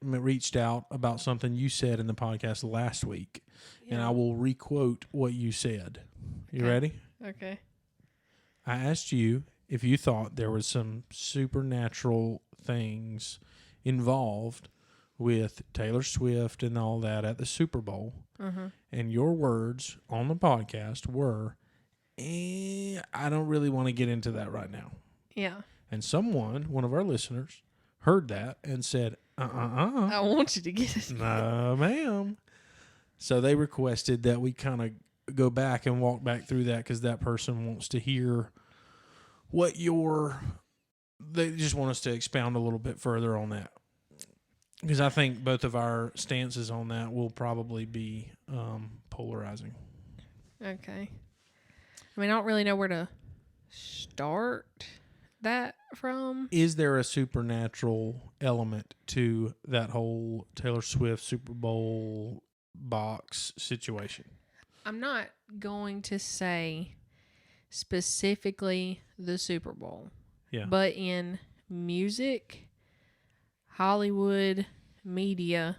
[SPEAKER 1] reached out about something you said in the podcast last week, and I will requote what you said. You ready?
[SPEAKER 2] Okay.
[SPEAKER 1] I asked you if you thought there was some supernatural things involved with Taylor Swift and all that at the Super Bowl. And your words on the podcast were, I don't really want to get into that right now.
[SPEAKER 2] Yeah.
[SPEAKER 1] And one of our listeners, heard that and said,
[SPEAKER 2] I want you to get it.
[SPEAKER 1] No, ma'am. So they requested that we kind of go back and walk back through that, because that person wants to hear they just want us to expound a little bit further on that. Because I think both of our stances on that will probably be polarizing.
[SPEAKER 2] Okay. I mean, I don't really know where to start that from.
[SPEAKER 1] Is there a supernatural element to that whole Taylor Swift Super Bowl box situation?
[SPEAKER 2] I'm not going to say specifically the Super Bowl.
[SPEAKER 1] Yeah.
[SPEAKER 2] But in music, Hollywood, media,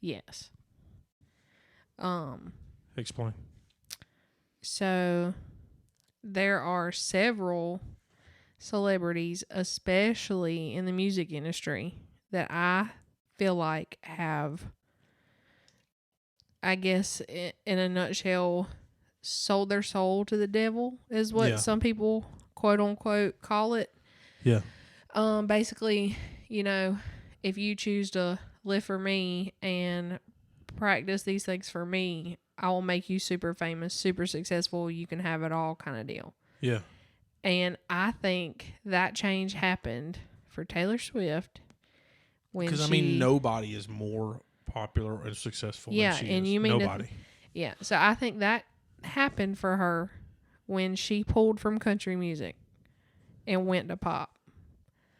[SPEAKER 2] yes.
[SPEAKER 1] Explain.
[SPEAKER 2] So there are several celebrities, especially in the music industry, that I feel like have, I guess, in a nutshell, sold their soul to the devil, is what some people, quote unquote, call it.
[SPEAKER 1] Yeah.
[SPEAKER 2] Basically, if you choose to live for me and practice these things for me, I will make you super famous, super successful. You can have it all kind of deal.
[SPEAKER 1] Yeah.
[SPEAKER 2] And I think that change happened for Taylor Swift.
[SPEAKER 1] Because, I mean, nobody is more popular and successful than she is.
[SPEAKER 2] You mean
[SPEAKER 1] nobody.
[SPEAKER 2] Yeah. So I think that happened for her when she pulled from country music and went to pop.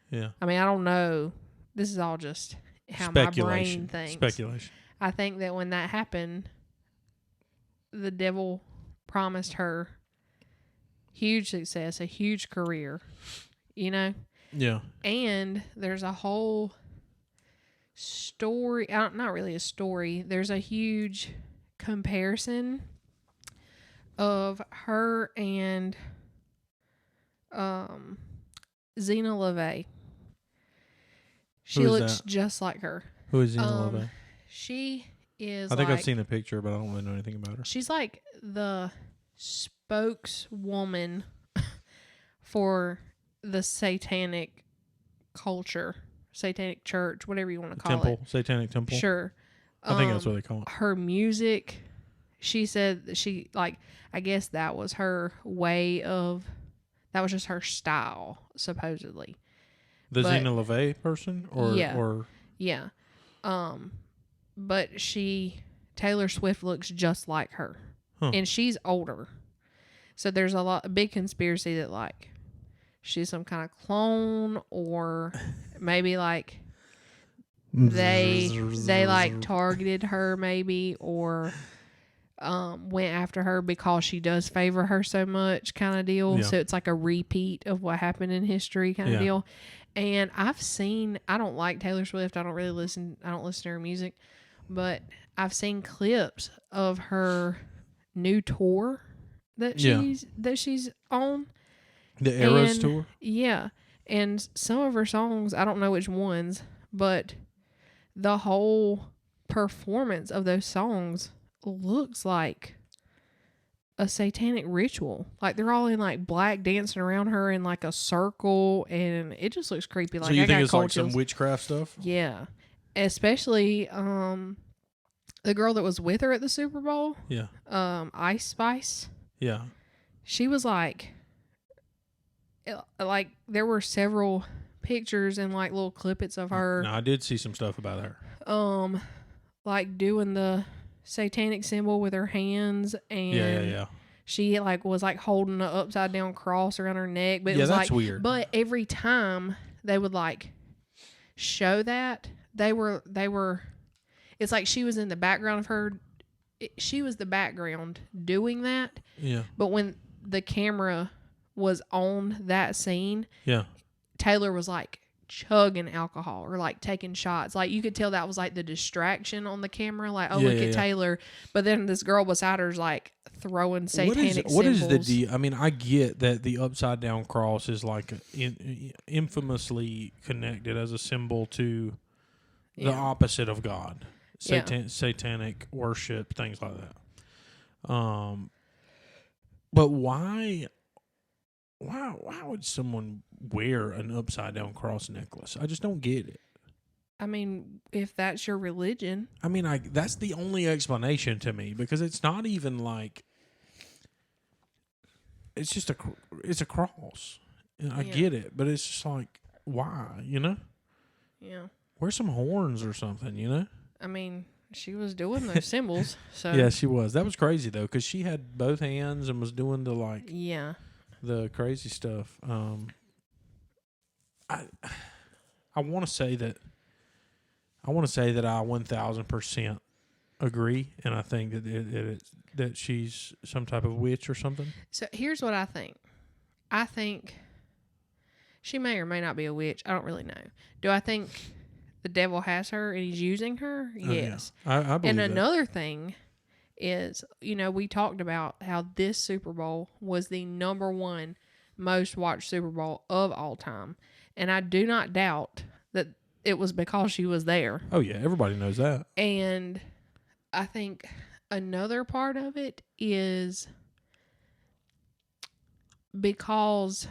[SPEAKER 1] Yeah.
[SPEAKER 2] I mean, I don't know. This is all just how my brain thinks.
[SPEAKER 1] Speculation.
[SPEAKER 2] I think that when that happened, the devil promised her huge success, a huge career, you know?
[SPEAKER 1] Yeah.
[SPEAKER 2] And there's a whole story, not really a story, there's a huge comparison of her and Zena LaVey. She looks just like her.
[SPEAKER 1] Who is Zena LaVey?
[SPEAKER 2] She is
[SPEAKER 1] I think I've seen the picture, but I don't really know anything about her.
[SPEAKER 2] She's like the spokeswoman for the satanic culture, satanic church, whatever you want to call it.
[SPEAKER 1] Satanic temple.
[SPEAKER 2] Sure.
[SPEAKER 1] I think that's what they call it.
[SPEAKER 2] Her music, she said that she, like, I guess that was her way of, that was just her style, supposedly.
[SPEAKER 1] The Zena LaVey person?
[SPEAKER 2] Yeah. But Taylor Swift looks just like her.
[SPEAKER 1] Huh.
[SPEAKER 2] And she's older. So there's a big conspiracy that, like, she's some kind of clone, or maybe, like, they like targeted her maybe, or went after her because she does favor her so much kind of deal. Yeah. So it's like a repeat of what happened in history kind of deal. And I don't like Taylor Swift. I don't listen to her music, but I've seen clips of her new tour that she's on.
[SPEAKER 1] The Eras tour?
[SPEAKER 2] Yeah. And some of her songs, I don't know which ones, but the whole performance of those songs looks like a satanic ritual. Like, they're all in, like, black, dancing around her in, like, a circle, and it just looks creepy. Like,
[SPEAKER 1] so you think it's like some witchcraft stuff?
[SPEAKER 2] Yeah. Especially the girl that was with her at the Super Bowl.
[SPEAKER 1] Yeah.
[SPEAKER 2] Ice Spice.
[SPEAKER 1] Yeah.
[SPEAKER 2] She was like, there were several pictures and, like, little clippets of her.
[SPEAKER 1] No, I did see some stuff about her.
[SPEAKER 2] Like, doing the satanic symbol with her hands, and she, like, was, like, holding an upside down cross around her neck. But it was
[SPEAKER 1] that's
[SPEAKER 2] like
[SPEAKER 1] weird.
[SPEAKER 2] But every time they would, like, show that, they were it's like she was in the background of her. She was the background doing that.
[SPEAKER 1] Yeah.
[SPEAKER 2] But when the camera was on that scene, Taylor was, like, chugging alcohol or, like, taking shots. Like, you could tell that was, like, the distraction on the camera. Like, look at Taylor. But then this girl beside her's, like, throwing satanic symbols. What is the deal?
[SPEAKER 1] I mean, I get that the upside down cross is, like, infamously connected as a symbol to the opposite of God. Satanic worship, things like that. But why would someone wear an upside down cross necklace? I just don't get it.
[SPEAKER 2] I mean, if that's your religion.
[SPEAKER 1] I mean, that's the only explanation to me, because it's not even like, it's just it's a cross. And I get it, but it's just like, why, you know?
[SPEAKER 2] Yeah.
[SPEAKER 1] Wear some horns or something, you know?
[SPEAKER 2] I mean, she was doing those symbols. So
[SPEAKER 1] yeah, she was. That was crazy, though, because she had both hands and was doing the, like, the crazy stuff. I want to say that I 1000% agree, and I think that she's some type of witch or something.
[SPEAKER 2] So here's what I think. I think she may or may not be a witch. I don't really know. Do I think the devil has her and he's using her? Yes.
[SPEAKER 1] Yeah. I believe
[SPEAKER 2] and another thing is, we talked about how this Super Bowl was the number one most watched Super Bowl of all time. And I do not doubt that it was because she was there.
[SPEAKER 1] Oh, yeah. Everybody knows that.
[SPEAKER 2] And I think another part of it is because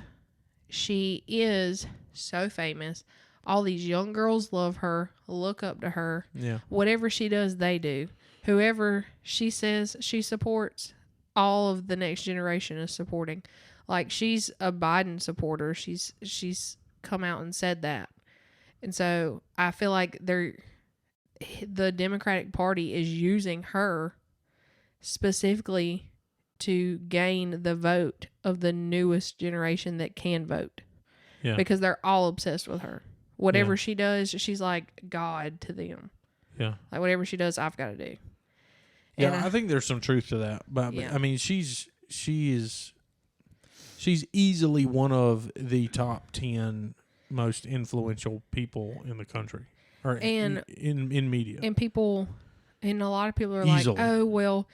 [SPEAKER 2] she is so famous. All these young girls love her, look up to her.
[SPEAKER 1] Yeah.
[SPEAKER 2] Whatever she does, they do. whoever she says she supports, all of the next generation is supporting. Like, she's a Biden supporter. She's come out and said that. And so I feel like the Democratic Party is using her specifically to gain the vote of the newest generation that can vote.
[SPEAKER 1] Yeah.
[SPEAKER 2] Because they're all obsessed with her. Whatever she does, she's like God to them.
[SPEAKER 1] Yeah.
[SPEAKER 2] Like, whatever she does, I've got to do.
[SPEAKER 1] Yeah, I think there's some truth to that. But I mean, she's easily one of the top 10 most influential people in the country, or in media.
[SPEAKER 2] And a lot of people are
[SPEAKER 1] easily.
[SPEAKER 2] like, oh, well,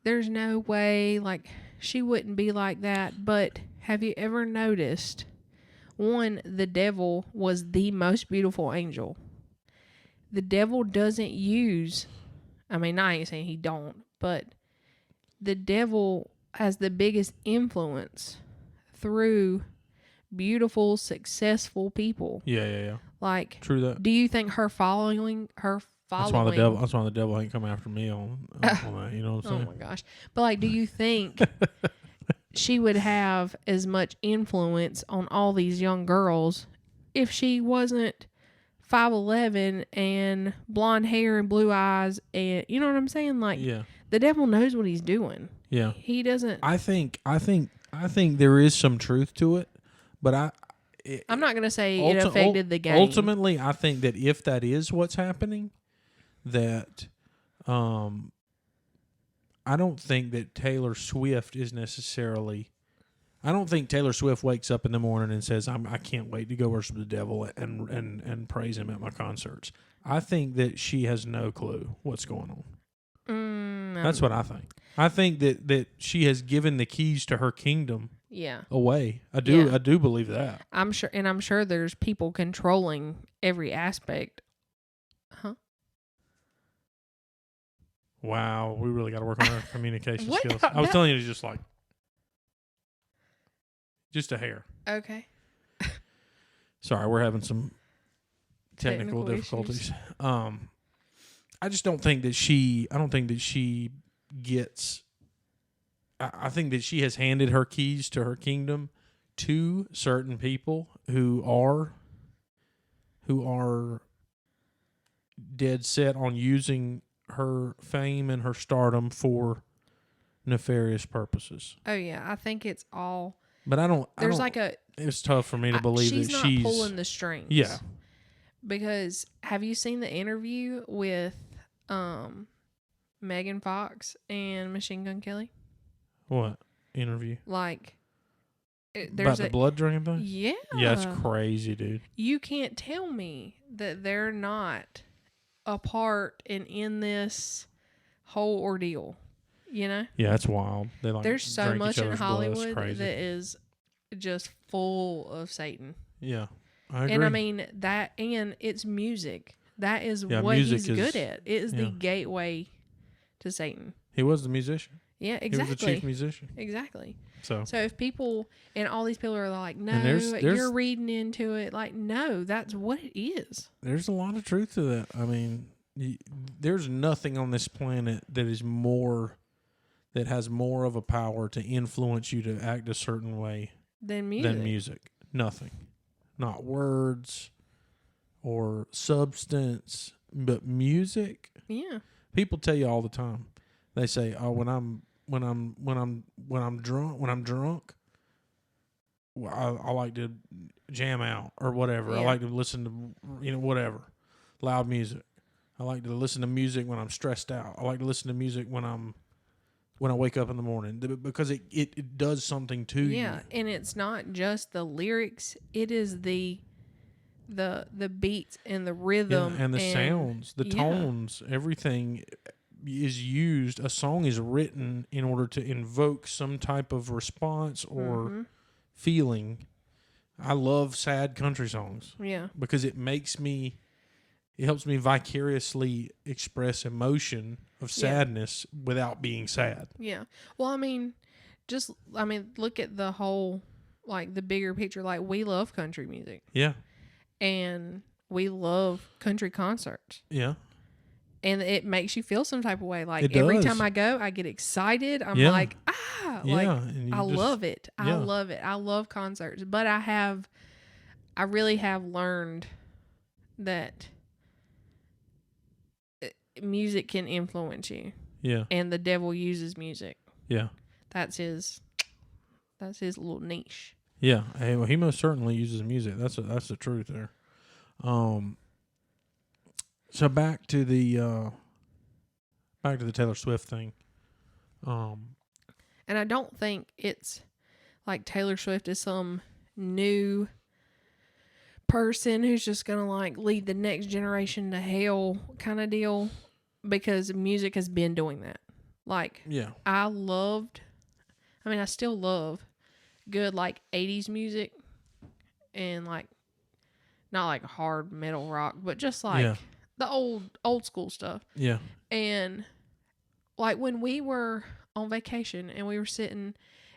[SPEAKER 2] there's no way, like, she wouldn't be like that. But have you ever noticed, one, the devil was the most beautiful angel. The devil doesn't use, I mean, I ain't saying he don't, but the devil has the biggest influence through beautiful, successful people.
[SPEAKER 1] Yeah.
[SPEAKER 2] Like,
[SPEAKER 1] true that.
[SPEAKER 2] Do you think her following?
[SPEAKER 1] That's why the devil ain't come after me on that. You know what I'm saying?
[SPEAKER 2] Oh my gosh! But like, do you think she would have as much influence on all these young girls if she wasn't 5'11" and blonde hair and blue eyes, and you know what I'm saying? Like, the devil knows what he's doing.
[SPEAKER 1] Yeah,
[SPEAKER 2] he doesn't.
[SPEAKER 1] I think there is some truth to it, but
[SPEAKER 2] I'm not gonna say it affected the game.
[SPEAKER 1] Ultimately, I think that if that is what's happening, that I don't think that Taylor Swift is necessarily. I don't think Taylor Swift wakes up in the morning and says, I can't wait to go worship the devil and praise him at my concerts. I think that she has no clue what's going on. That's what I think. I think that she has given the keys to her kingdom away. I do believe that.
[SPEAKER 2] I'm sure there's people controlling every aspect. Huh?
[SPEAKER 1] Wow, we really got to work on our communication skills. I was telling you to just a hair.
[SPEAKER 2] Okay.
[SPEAKER 1] Sorry, we're having some technical difficulties. I just don't think that she gets. I think that she has handed her keys to her kingdom to certain people who are dead set on using her fame and her stardom for nefarious purposes.
[SPEAKER 2] Oh yeah, I think it's all.
[SPEAKER 1] But it's tough for me to believe that she's
[SPEAKER 2] not pulling the strings.
[SPEAKER 1] Yeah.
[SPEAKER 2] Because have you seen the interview with Megan Fox and Machine Gun Kelly?
[SPEAKER 1] What interview?
[SPEAKER 2] Like,
[SPEAKER 1] about the blood drinking thing?
[SPEAKER 2] Yeah.
[SPEAKER 1] Yeah, it's crazy, dude.
[SPEAKER 2] You can't tell me that they're not a part and in this whole ordeal. You know?
[SPEAKER 1] Yeah, it's wild.
[SPEAKER 2] There's so much in Hollywood that is just full of Satan.
[SPEAKER 1] Yeah, I agree.
[SPEAKER 2] And I mean and it's music. That is what he's good at. It is the gateway to Satan.
[SPEAKER 1] He was the musician.
[SPEAKER 2] Yeah, exactly.
[SPEAKER 1] He was the chief musician.
[SPEAKER 2] Exactly.
[SPEAKER 1] So
[SPEAKER 2] if people and all these people are like, no, you're reading into it. Like, no, that's what it is.
[SPEAKER 1] There's a lot of truth to that. I mean, there's nothing on this planet that has more of a power to influence you to act a certain way
[SPEAKER 2] than music.
[SPEAKER 1] Nothing. Not words or substance, but music.
[SPEAKER 2] Yeah.
[SPEAKER 1] People tell you all the time. They say, "Oh, when I'm drunk, I like to jam out or whatever.
[SPEAKER 2] Yeah.
[SPEAKER 1] I like to listen to whatever, loud music. I like to listen to music when I'm stressed out. I like to listen to music when I wake up in the morning because it does something to you."
[SPEAKER 2] Yeah, and it's not just the lyrics; it is the beats and the rhythm
[SPEAKER 1] and the sounds, the tones, everything is used. A song is written in order to invoke some type of response or feeling. I love sad country songs.
[SPEAKER 2] Yeah,
[SPEAKER 1] because it helps me vicariously express emotion of sadness without being sad.
[SPEAKER 2] Yeah. Well, I mean, look at the whole, like, the bigger picture. Like, we love country music.
[SPEAKER 1] Yeah.
[SPEAKER 2] And we love country concerts.
[SPEAKER 1] Yeah.
[SPEAKER 2] And it makes you feel some type of way. Like every time I go, I get excited. I'm like, like I love it. I love it. I love concerts. But I really have learned that music can influence you.
[SPEAKER 1] Yeah.
[SPEAKER 2] And the devil uses music.
[SPEAKER 1] Yeah.
[SPEAKER 2] That's his little niche.
[SPEAKER 1] Yeah. Hey, well, he most certainly uses music. That's the truth there. So back to the Taylor Swift thing.
[SPEAKER 2] And I don't think it's like Taylor Swift is some new person who's just gonna like lead the next generation to hell kind of deal, because music has been doing that. Like, I still love good like 80s music and like not like hard metal rock, but just like the old school stuff.
[SPEAKER 1] Yeah.
[SPEAKER 2] And like when we were on vacation and we were sitting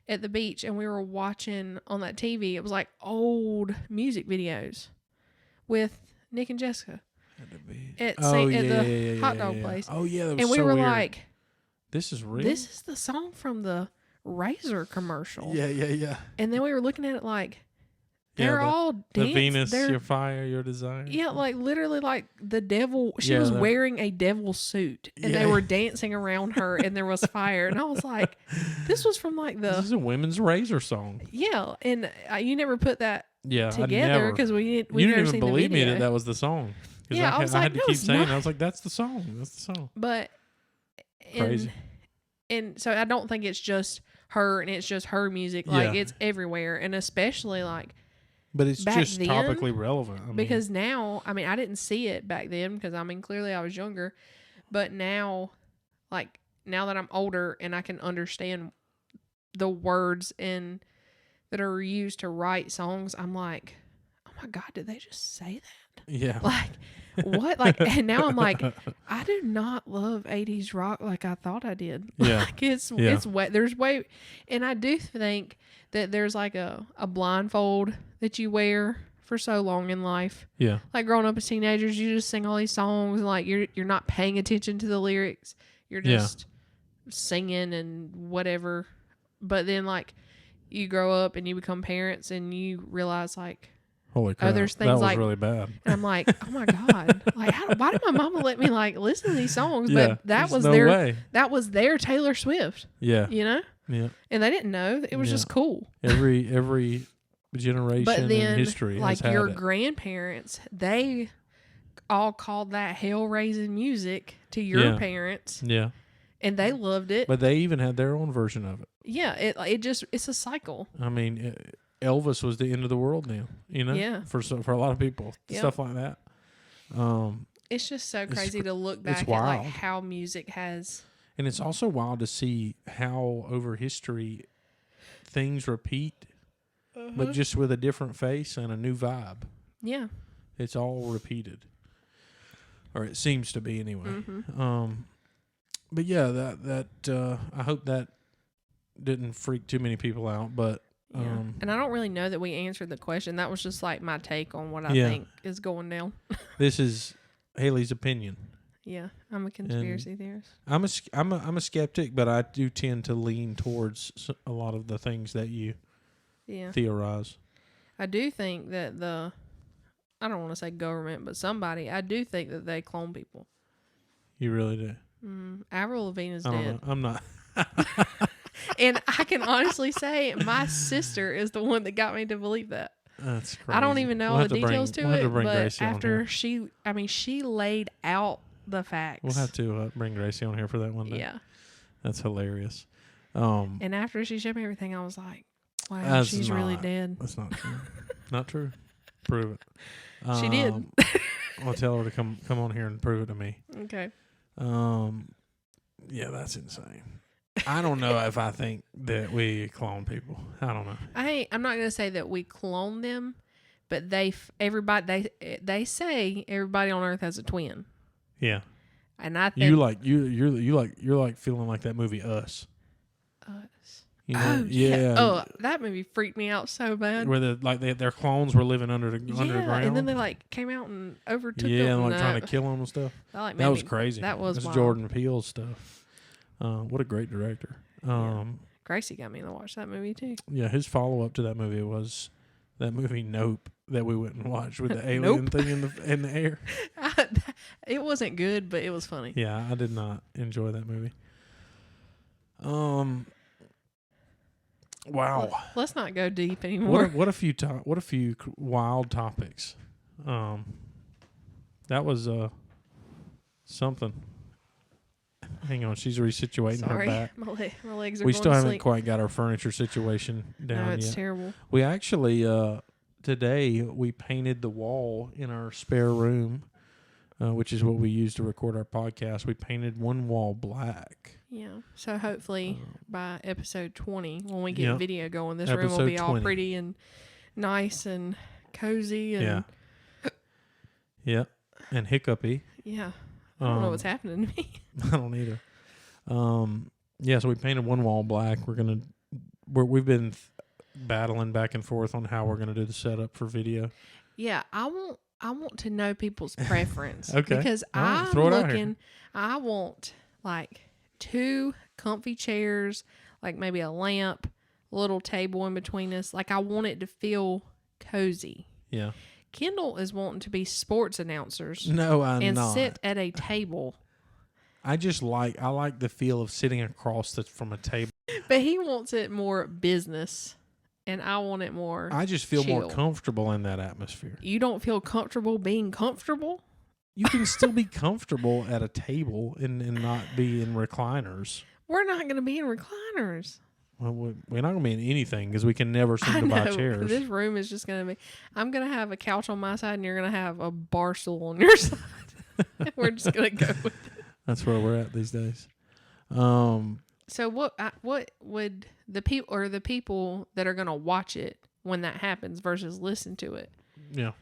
[SPEAKER 2] at the beach and we were watching on that TV, it was like old music videos with Nick and Jessica at the hot dog place.
[SPEAKER 1] Oh yeah, that was
[SPEAKER 2] and we
[SPEAKER 1] so
[SPEAKER 2] were
[SPEAKER 1] weird.
[SPEAKER 2] like,
[SPEAKER 1] "This is real.
[SPEAKER 2] This is the song from the Razor commercial."
[SPEAKER 1] Yeah.
[SPEAKER 2] And then we were looking at it like, they're all
[SPEAKER 1] the Venus, your fire, your desire.
[SPEAKER 2] Yeah, like literally like the devil. She was wearing a devil suit and they were dancing around her and there was fire. And I was like, this was from like
[SPEAKER 1] this is a women's Razor song.
[SPEAKER 2] Yeah. And you never put that together because we
[SPEAKER 1] you didn't even believe me that was the song.
[SPEAKER 2] Yeah, I
[SPEAKER 1] had to keep saying, I was like, that's the song. That's the song.
[SPEAKER 2] But
[SPEAKER 1] crazy.
[SPEAKER 2] And so I don't think it's just her and it's just her music. Like it's everywhere. And especially like,
[SPEAKER 1] but it's just then, topically relevant.
[SPEAKER 2] Because now, I didn't see it back then because, clearly I was younger. But now, like, now that I'm older and I can understand the words that are used to write songs, I'm like, oh my God, did they just say that?
[SPEAKER 1] Yeah.
[SPEAKER 2] Like, what? Like, and now I'm like, I do not love 80s rock like I thought I did.
[SPEAKER 1] Yeah.
[SPEAKER 2] Like, it's wet. There's way, and I do think that there's like a blindfold that you wear for so long in life.
[SPEAKER 1] Yeah.
[SPEAKER 2] Like growing up as teenagers, you just sing all these songs and like you're not paying attention to the lyrics. You're just singing and whatever. But then like you grow up and you become parents and you realize like,
[SPEAKER 1] holy crap,
[SPEAKER 2] there's things
[SPEAKER 1] that was
[SPEAKER 2] like,
[SPEAKER 1] really bad.
[SPEAKER 2] And I'm like, oh my God, like why did my mama let me like listen to these songs?
[SPEAKER 1] Yeah,
[SPEAKER 2] but that was their Taylor Swift.
[SPEAKER 1] Yeah.
[SPEAKER 2] You know?
[SPEAKER 1] Yeah.
[SPEAKER 2] And they didn't know. It was just cool.
[SPEAKER 1] Every generation
[SPEAKER 2] but then,
[SPEAKER 1] in history
[SPEAKER 2] like
[SPEAKER 1] has had
[SPEAKER 2] your
[SPEAKER 1] it.
[SPEAKER 2] grandparents, they all called that hell-raising music to your parents.
[SPEAKER 1] Yeah.
[SPEAKER 2] And they loved it.
[SPEAKER 1] But they even had their own version of it.
[SPEAKER 2] Yeah, it's a cycle.
[SPEAKER 1] Elvis was the end of the world now, you know?
[SPEAKER 2] Yeah.
[SPEAKER 1] For a lot of people, stuff like that.
[SPEAKER 2] It's just so crazy to look back at like how music has.
[SPEAKER 1] And it's also wild to see how over history things repeat, but just with a different face and a new vibe.
[SPEAKER 2] Yeah.
[SPEAKER 1] It's all repeated. Or it seems to be anyway.
[SPEAKER 2] Mm-hmm.
[SPEAKER 1] But yeah, that I hope that didn't freak too many people out, but
[SPEAKER 2] and I don't really know that we answered the question. That was just like my take on what I think is going down.
[SPEAKER 1] This is Haley's opinion.
[SPEAKER 2] Yeah, I'm a conspiracy theorist.
[SPEAKER 1] I'm a skeptic, but I do tend to lean towards a lot of the things that you theorize.
[SPEAKER 2] I do think that I don't want to say government, but somebody, I do think that they clone people.
[SPEAKER 1] You really do?
[SPEAKER 2] Avril Lavigne is dead.
[SPEAKER 1] I'm not.
[SPEAKER 2] And I can honestly say my sister is the one that got me to believe that.
[SPEAKER 1] That's crazy.
[SPEAKER 2] I don't even know all the details to it, but
[SPEAKER 1] Gracie
[SPEAKER 2] after she laid out the facts.
[SPEAKER 1] We'll have to bring Gracie on here for that one day.
[SPEAKER 2] Yeah.
[SPEAKER 1] That's hilarious.
[SPEAKER 2] And after she showed me everything, I was like, wow, she's really dead.
[SPEAKER 1] That's not true. Not true. Prove it.
[SPEAKER 2] She did.
[SPEAKER 1] I'll tell her to come on here and prove it to me.
[SPEAKER 2] Okay.
[SPEAKER 1] Yeah, that's insane. I don't know if I think that we clone people. I don't know.
[SPEAKER 2] I'm not going to say that we clone them, but they say everybody on Earth has a twin.
[SPEAKER 1] Yeah.
[SPEAKER 2] And I think
[SPEAKER 1] you're like feeling like that movie Us. You know?
[SPEAKER 2] Oh yeah. Oh, that movie freaked me out so bad.
[SPEAKER 1] Where their clones were living under the ground.
[SPEAKER 2] And then they like came out and overtook them.
[SPEAKER 1] Yeah, and like trying to kill them and stuff. That was crazy.
[SPEAKER 2] That's
[SPEAKER 1] Jordan Peele stuff. What a great director.
[SPEAKER 2] Gracie got me to watch that movie too.
[SPEAKER 1] Yeah, his follow up to that movie was that movie Nope that we went and watched with the alien thing in the air.
[SPEAKER 2] It wasn't good, but it was funny.
[SPEAKER 1] Yeah, I did not enjoy that movie. Wow.
[SPEAKER 2] Let's not go deep anymore.
[SPEAKER 1] What a few wild topics. That was something. Hang on, she's resituating her back.
[SPEAKER 2] My legs are
[SPEAKER 1] We
[SPEAKER 2] going
[SPEAKER 1] still
[SPEAKER 2] to
[SPEAKER 1] haven't
[SPEAKER 2] sleep.
[SPEAKER 1] quite got our furniture situation down yet.
[SPEAKER 2] No, it's terrible.
[SPEAKER 1] We actually today we painted the wall in our spare room, which is what we use to record our podcast. We painted one wall black.
[SPEAKER 2] Yeah. So hopefully by episode 20, when we get video going, this room will
[SPEAKER 1] Episode
[SPEAKER 2] be all
[SPEAKER 1] 20.
[SPEAKER 2] pretty and nice and cozy. And
[SPEAKER 1] yeah. And hiccupy.
[SPEAKER 2] Yeah. I don't know what's happening to me.
[SPEAKER 1] I don't either. So we painted one wall black. We've been battling back and forth on how we're gonna do the setup for video.
[SPEAKER 2] Yeah, I want to know people's preference.
[SPEAKER 1] Okay.
[SPEAKER 2] Because
[SPEAKER 1] I
[SPEAKER 2] want like 2 comfy chairs, like maybe a lamp, a little table in between us. Like I want it to feel cozy.
[SPEAKER 1] Yeah.
[SPEAKER 2] Kendall is wanting to be sports announcers.
[SPEAKER 1] No, I'm
[SPEAKER 2] and
[SPEAKER 1] not.
[SPEAKER 2] sit at a table.
[SPEAKER 1] I like the feel of sitting across from a table.
[SPEAKER 2] But he wants it more business, and I want it more
[SPEAKER 1] I just feel
[SPEAKER 2] chill.
[SPEAKER 1] more comfortable in that atmosphere.
[SPEAKER 2] You don't feel comfortable being comfortable?
[SPEAKER 1] You can still be comfortable at a table and not be in recliners.
[SPEAKER 2] We're not going to be in recliners.
[SPEAKER 1] Well, we're not going to be in anything because we can never seem to buy chairs.
[SPEAKER 2] This room is just going to be... I'm going to have a couch on my side, and you're going to have a bar stool on your side. We're just going to go with it.
[SPEAKER 1] That's where we're at these days.
[SPEAKER 2] So what would the people that are going to watch it when that happens versus listen to it?
[SPEAKER 1] Yeah.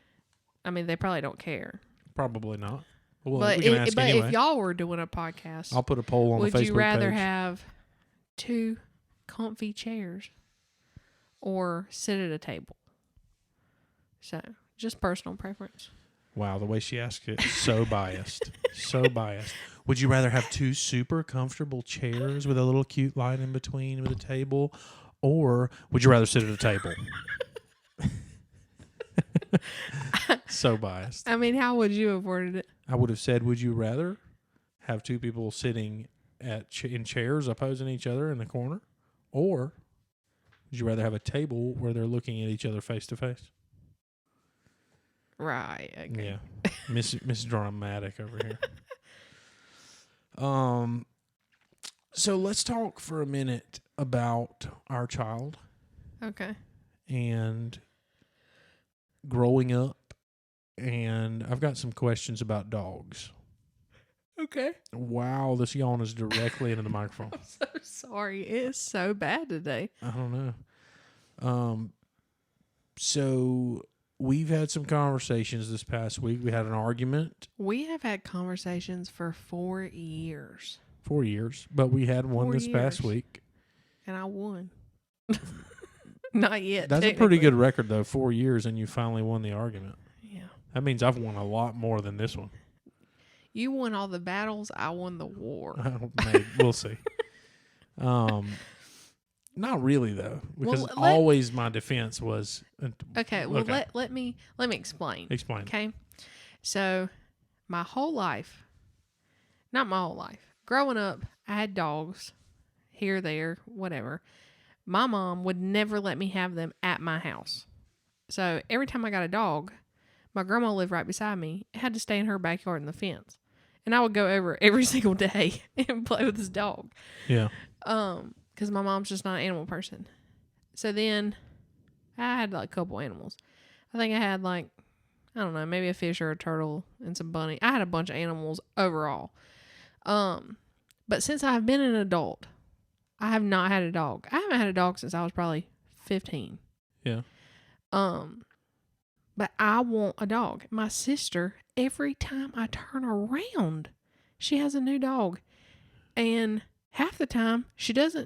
[SPEAKER 2] I mean, they probably don't care.
[SPEAKER 1] Probably not. Well,
[SPEAKER 2] but
[SPEAKER 1] we can ask anyway.
[SPEAKER 2] If y'all were doing a podcast,
[SPEAKER 1] I'll put a poll on the Facebook page.
[SPEAKER 2] Would you rather have 2 comfy chairs or sit at a table? So, just personal preference.
[SPEAKER 1] Wow, the way she asked it, so biased. So biased. Would you rather have 2 super comfortable chairs with a little cute light in between with a table, or would you rather sit at a table? So biased.
[SPEAKER 2] I mean, how would you have worded it?
[SPEAKER 1] I would have said, would you rather have 2 people sitting in chairs opposing each other in the corner, or would you rather have a table where they're looking at each other face to face?
[SPEAKER 2] Right. Okay.
[SPEAKER 1] Yeah. Miss Dramatic over here. So let's talk for a minute about our child.
[SPEAKER 2] Okay.
[SPEAKER 1] And growing up. And I've got some questions about dogs.
[SPEAKER 2] Okay.
[SPEAKER 1] Wow, this yawn is directly into the microphone.
[SPEAKER 2] I'm so sorry. It's so bad today.
[SPEAKER 1] I don't know. So we've had some conversations this past week. We had an argument.
[SPEAKER 2] We have had conversations for 4 years.
[SPEAKER 1] 4 years, but we had one this past week.
[SPEAKER 2] And I won. Not yet.
[SPEAKER 1] That's a pretty good record, though. 4 years, and you finally won the argument.
[SPEAKER 2] Yeah.
[SPEAKER 1] That means I've won a lot more than this one.
[SPEAKER 2] You won all the battles. I won the war.
[SPEAKER 1] Maybe. We'll see. Not really though, because always my defense was.
[SPEAKER 2] Okay. Well, okay. Let me explain.
[SPEAKER 1] Explain.
[SPEAKER 2] Okay. So, not my whole life. Growing up, I had dogs here, there, whatever. My mom would never let me have them at my house. So every time I got a dog, my grandma lived right beside me. It had to stay in her backyard in the fence. And I would go over every single day and play with this dog.
[SPEAKER 1] Yeah.
[SPEAKER 2] Because my mom's just not an animal person. So then I had like a couple animals. I think I had like, I don't know, maybe a fish or a turtle and some bunny. I had a bunch of animals overall. But since I've been an adult, I have not had a dog. I haven't had a dog since I was probably 15.
[SPEAKER 1] Yeah.
[SPEAKER 2] But I want a dog. My sister, every time I turn around, she has a new dog. And half the time she just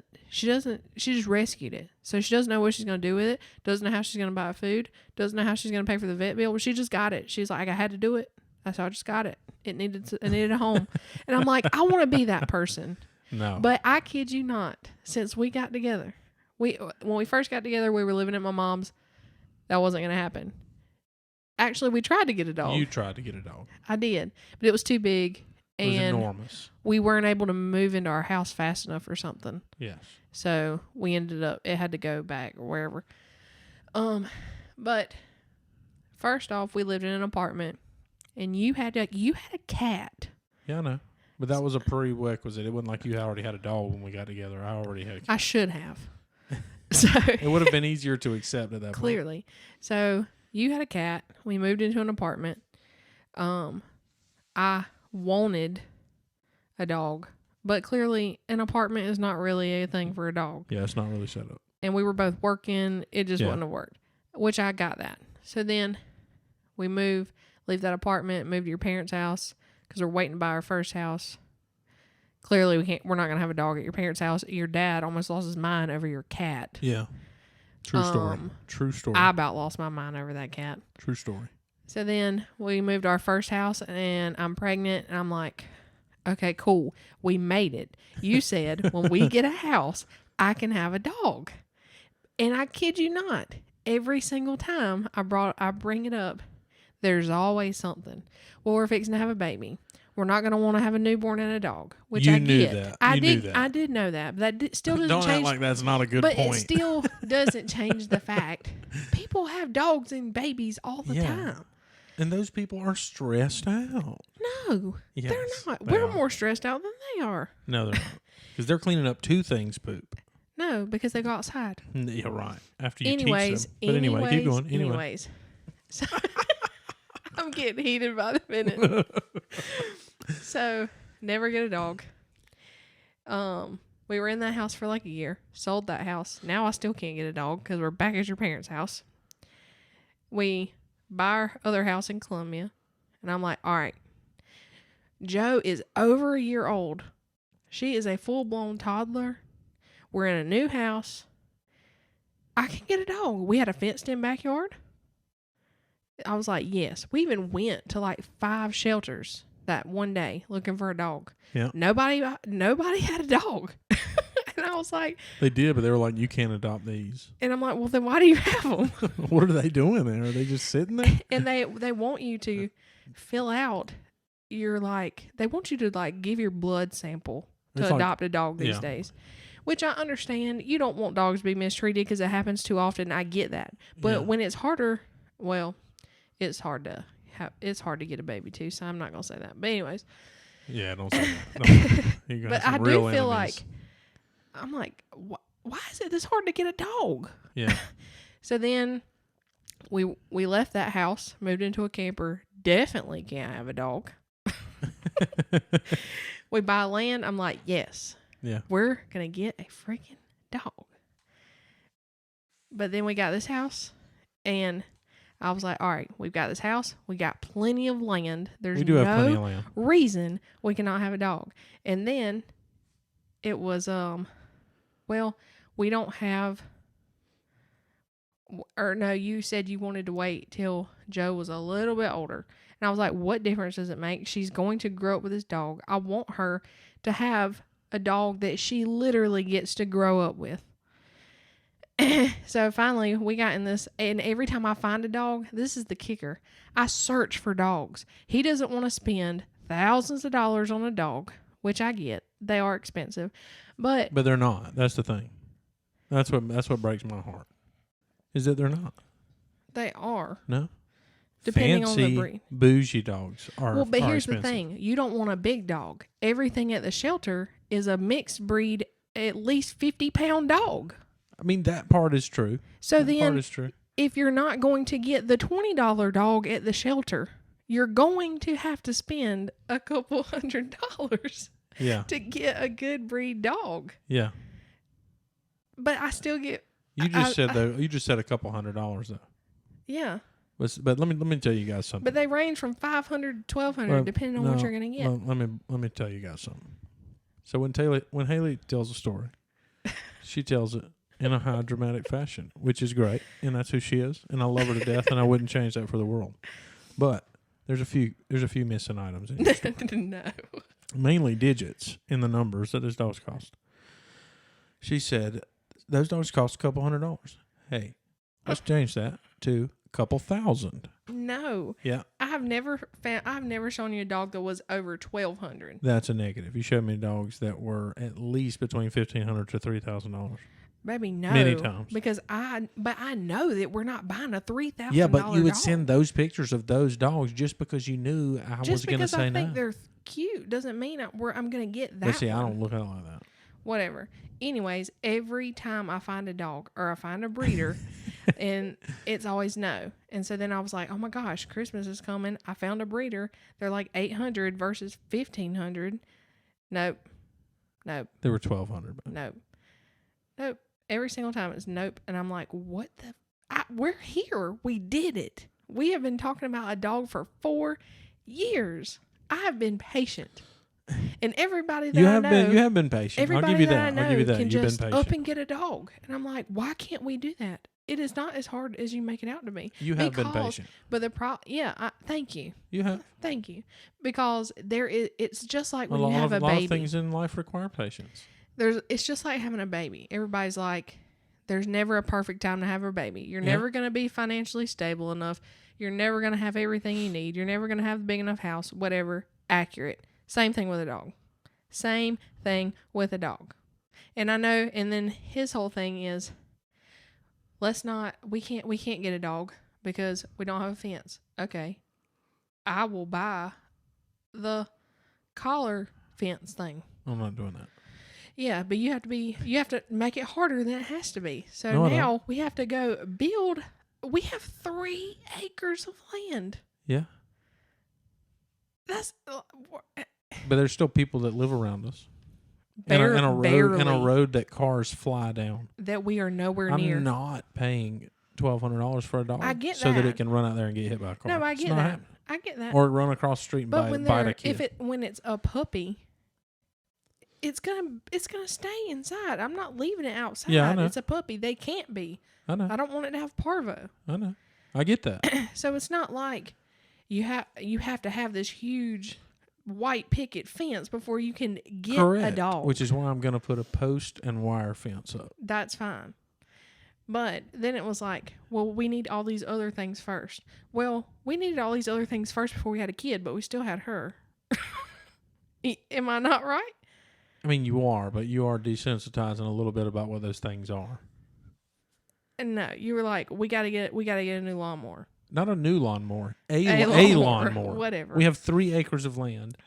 [SPEAKER 2] rescued it. So she doesn't know what she's going to do with it. Doesn't know how she's going to buy food. Doesn't know how she's going to pay for the vet bill. But she just got it. She's like, I had to do it. So I just got it. It needed a home. And I'm like, I want to be that person.
[SPEAKER 1] No.
[SPEAKER 2] But I kid you not, since we got together, when we first got together, we were living at my mom's. That wasn't going to happen. Actually, we tried to get a dog.
[SPEAKER 1] You tried to get a dog.
[SPEAKER 2] I did. But it was too big.
[SPEAKER 1] It was
[SPEAKER 2] and
[SPEAKER 1] enormous.
[SPEAKER 2] We weren't able to move into our house fast enough or something.
[SPEAKER 1] Yes.
[SPEAKER 2] So we ended up, it had to go back or wherever. But first off, we lived in an apartment, and you had a cat.
[SPEAKER 1] Yeah, I know. But that was a prerequisite. It wasn't like you already had a dog when we got together. I already had a cat.
[SPEAKER 2] I should have. So
[SPEAKER 1] it would have been easier to accept at that
[SPEAKER 2] clearly.
[SPEAKER 1] point.
[SPEAKER 2] So you had a cat. We moved into an apartment. I wanted a dog, but clearly an apartment is not really a thing for a dog.
[SPEAKER 1] Yeah, it's not really set up.
[SPEAKER 2] And we were both working. It just wouldn't have worked, which I got that. So then we leave that apartment, move to your parents' house because we're waiting to buy our first house. Clearly, we're not going to have a dog at your parents' house. Your dad almost lost his mind over your cat.
[SPEAKER 1] Yeah. True story. True story.
[SPEAKER 2] I about lost my mind over that cat.
[SPEAKER 1] True story.
[SPEAKER 2] So then we moved to our first house, and I'm pregnant, and I'm like, okay, cool. We made it. You said when we get a house, I can have a dog. And I kid you not, every single time I bring it up, there's always something. Well, we're fixing to have a baby. We're not going to want to have a newborn and a dog, which I get.
[SPEAKER 1] That.
[SPEAKER 2] I did know that, but that still doesn't change.
[SPEAKER 1] Don't act like that's not a good point.
[SPEAKER 2] But it still doesn't change the fact people have dogs and babies all the time.
[SPEAKER 1] And those people are stressed out.
[SPEAKER 2] No,
[SPEAKER 1] yes,
[SPEAKER 2] they're not. We're more stressed out than they are.
[SPEAKER 1] No, they're not. Because they're cleaning up two things poop.
[SPEAKER 2] No, because they go outside.
[SPEAKER 1] Yeah, right. After you teach them. But anyway, keep going.
[SPEAKER 2] Anyways. So, I'm getting heated by the minute. So, never get a dog. We were in that house for like a year. Sold that house. Now I still can't get a dog because we're back at your parents' house. We buy our other house in Columbia. And I'm like, all right. Joe is over a year old. She is a full-blown toddler. We're in a new house. I can get a dog. We had a fenced-in backyard. I was like, yes. We even went to like 5 shelters that one day looking for a dog.
[SPEAKER 1] Yeah.
[SPEAKER 2] Nobody had a dog. And I was like...
[SPEAKER 1] They did, but they were like, you can't adopt these.
[SPEAKER 2] And I'm like, well, then why do you have them?
[SPEAKER 1] What are they doing there? Are they just sitting there?
[SPEAKER 2] And they want you to fill out your like... They want you to like give your blood sample to adopt a dog these days. Which I understand. You don't want dogs to be mistreated because it happens too often. I get that. But when it's harder... Well... It's hard to get a baby too, so I'm not gonna say that. But anyways,
[SPEAKER 1] yeah, don't say that. No.
[SPEAKER 2] But I do feel like I'm like, why is it this hard to get a dog?
[SPEAKER 1] Yeah.
[SPEAKER 2] So then we left that house, moved into a camper. Definitely can't have a dog. We buy land. I'm like, yes.
[SPEAKER 1] Yeah.
[SPEAKER 2] We're gonna get a freaking dog. But then we got this house, and I was like, all right, we've got this house. We got plenty of land. There's
[SPEAKER 1] have plenty of land.
[SPEAKER 2] Reason we cannot have a dog. And then it was, well, we don't have, or no, you said you wanted to wait till Joe was a little bit older. And I was like, what difference does it make? She's going to grow up with this dog. I want her to have a dog that she literally gets to grow up with. So finally we got in this, and every time I find a dog, this is the kicker. I search for dogs. He doesn't want to spend thousands of dollars on a dog, which I get. They are expensive, but
[SPEAKER 1] they're not. That's the thing. That's what breaks my heart. Is that they're not.
[SPEAKER 2] They are.
[SPEAKER 1] No.
[SPEAKER 2] Depending
[SPEAKER 1] Fancy,
[SPEAKER 2] on the breed.
[SPEAKER 1] Bougie dogs are.
[SPEAKER 2] Well, but here's
[SPEAKER 1] expensive.
[SPEAKER 2] the thing. You don't want a big dog. Everything at the shelter is a mixed breed, at least 50-pound dog.
[SPEAKER 1] I mean, that part is true.
[SPEAKER 2] So
[SPEAKER 1] that part is true.
[SPEAKER 2] If you're not going to get the $20 dog at the shelter, you're going to have to spend a couple $100 to get a good breed dog.
[SPEAKER 1] Yeah.
[SPEAKER 2] But I still get...
[SPEAKER 1] You just said a couple $100 though.
[SPEAKER 2] Yeah.
[SPEAKER 1] But let me tell you guys something.
[SPEAKER 2] But they range from $500 to $1,200 depending on what you're going to get.
[SPEAKER 1] Let me tell you guys something. So when Haley tells a story, she tells it in a high dramatic fashion, which is great, and that's who she is, and I love her to death, and I wouldn't change that for the world. But there's a few missing items in your story.
[SPEAKER 2] No.
[SPEAKER 1] Mainly digits in the numbers that those dogs cost. She said those dogs cost $200. Hey, let's change that to a couple thousand.
[SPEAKER 2] No.
[SPEAKER 1] Yeah.
[SPEAKER 2] I've never shown you a dog that was over $1,200.
[SPEAKER 1] That's a negative. You showed me dogs that were at least between $1,500 to $3,000.
[SPEAKER 2] Maybe no.
[SPEAKER 1] Many times.
[SPEAKER 2] Because I know that we're not buying a $3,000
[SPEAKER 1] Yeah, but you would
[SPEAKER 2] dog.
[SPEAKER 1] send those pictures of those dogs just because you knew I was going to say no.
[SPEAKER 2] Just because I think they're cute doesn't mean I'm going to get that.
[SPEAKER 1] But see, I don't look at it like that.
[SPEAKER 2] Whatever. Anyways, every time I find a dog or I find a breeder, and it's always no. And so then I was like, oh my gosh, Christmas is coming. I found a breeder. They're like $800 versus $1,500. Nope.
[SPEAKER 1] They were $1,200.
[SPEAKER 2] Nope. Every single time it's nope. And I'm like, what the? We're here. We did it. We have been talking about a dog for 4 years. I have been patient. And everybody that I know,
[SPEAKER 1] you have been patient. I'll give you that.
[SPEAKER 2] I'll give you that.
[SPEAKER 1] You've
[SPEAKER 2] just
[SPEAKER 1] been
[SPEAKER 2] up and get a dog. And I'm like, why can't we do that? It is not as hard as you make it out to be.
[SPEAKER 1] You have been patient.
[SPEAKER 2] But thank you.
[SPEAKER 1] You have.
[SPEAKER 2] Thank you. Because it's just like when you have a baby.
[SPEAKER 1] A lot of things in life require patience.
[SPEAKER 2] It's just like having a baby. Everybody's like, there's never a perfect time to have a baby. You're never going to be financially stable enough. You're never going to have everything you need. You're never going to have a big enough house, whatever. Accurate. Same thing with a dog. And I know, and then his whole thing is, we can't get a dog because we don't have a fence. Okay. I will buy the collar fence thing.
[SPEAKER 1] I'm not doing that.
[SPEAKER 2] Yeah, but you have to make it harder than it has to be. So now we have to go build. We have 3 acres of land.
[SPEAKER 1] Yeah.
[SPEAKER 2] That's.
[SPEAKER 1] But there's still people that live around us.
[SPEAKER 2] Barely.
[SPEAKER 1] In a road that cars fly down.
[SPEAKER 2] That we are nowhere near.
[SPEAKER 1] I'm not paying $1,200 for a dog.
[SPEAKER 2] I get
[SPEAKER 1] so
[SPEAKER 2] that.
[SPEAKER 1] that it can run out there and get hit by a car.
[SPEAKER 2] No, I get that.
[SPEAKER 1] Happening.
[SPEAKER 2] I get that.
[SPEAKER 1] Or run across the street and bite a kid.
[SPEAKER 2] When it's a puppy, it's gonna stay inside. I'm not leaving it outside.
[SPEAKER 1] Yeah, I know.
[SPEAKER 2] It's a puppy. They can't be.
[SPEAKER 1] I know.
[SPEAKER 2] I don't want it to have parvo.
[SPEAKER 1] I know. I get that.
[SPEAKER 2] So it's not like you have to have this huge white picket fence before you can get a dog.
[SPEAKER 1] Which is why I'm going to put a post and wire fence up.
[SPEAKER 2] That's fine. But then it was like, well, we need all these other things first. Well, we needed all these other things first before we had a kid, but we still had her. Am I not right?
[SPEAKER 1] I mean, you are, but you are desensitizing a little bit about what those things are.
[SPEAKER 2] And no, you were like, we gotta get a new lawnmower.
[SPEAKER 1] Not a new lawnmower. A lawnmower.
[SPEAKER 2] Whatever.
[SPEAKER 1] We have 3 acres of land,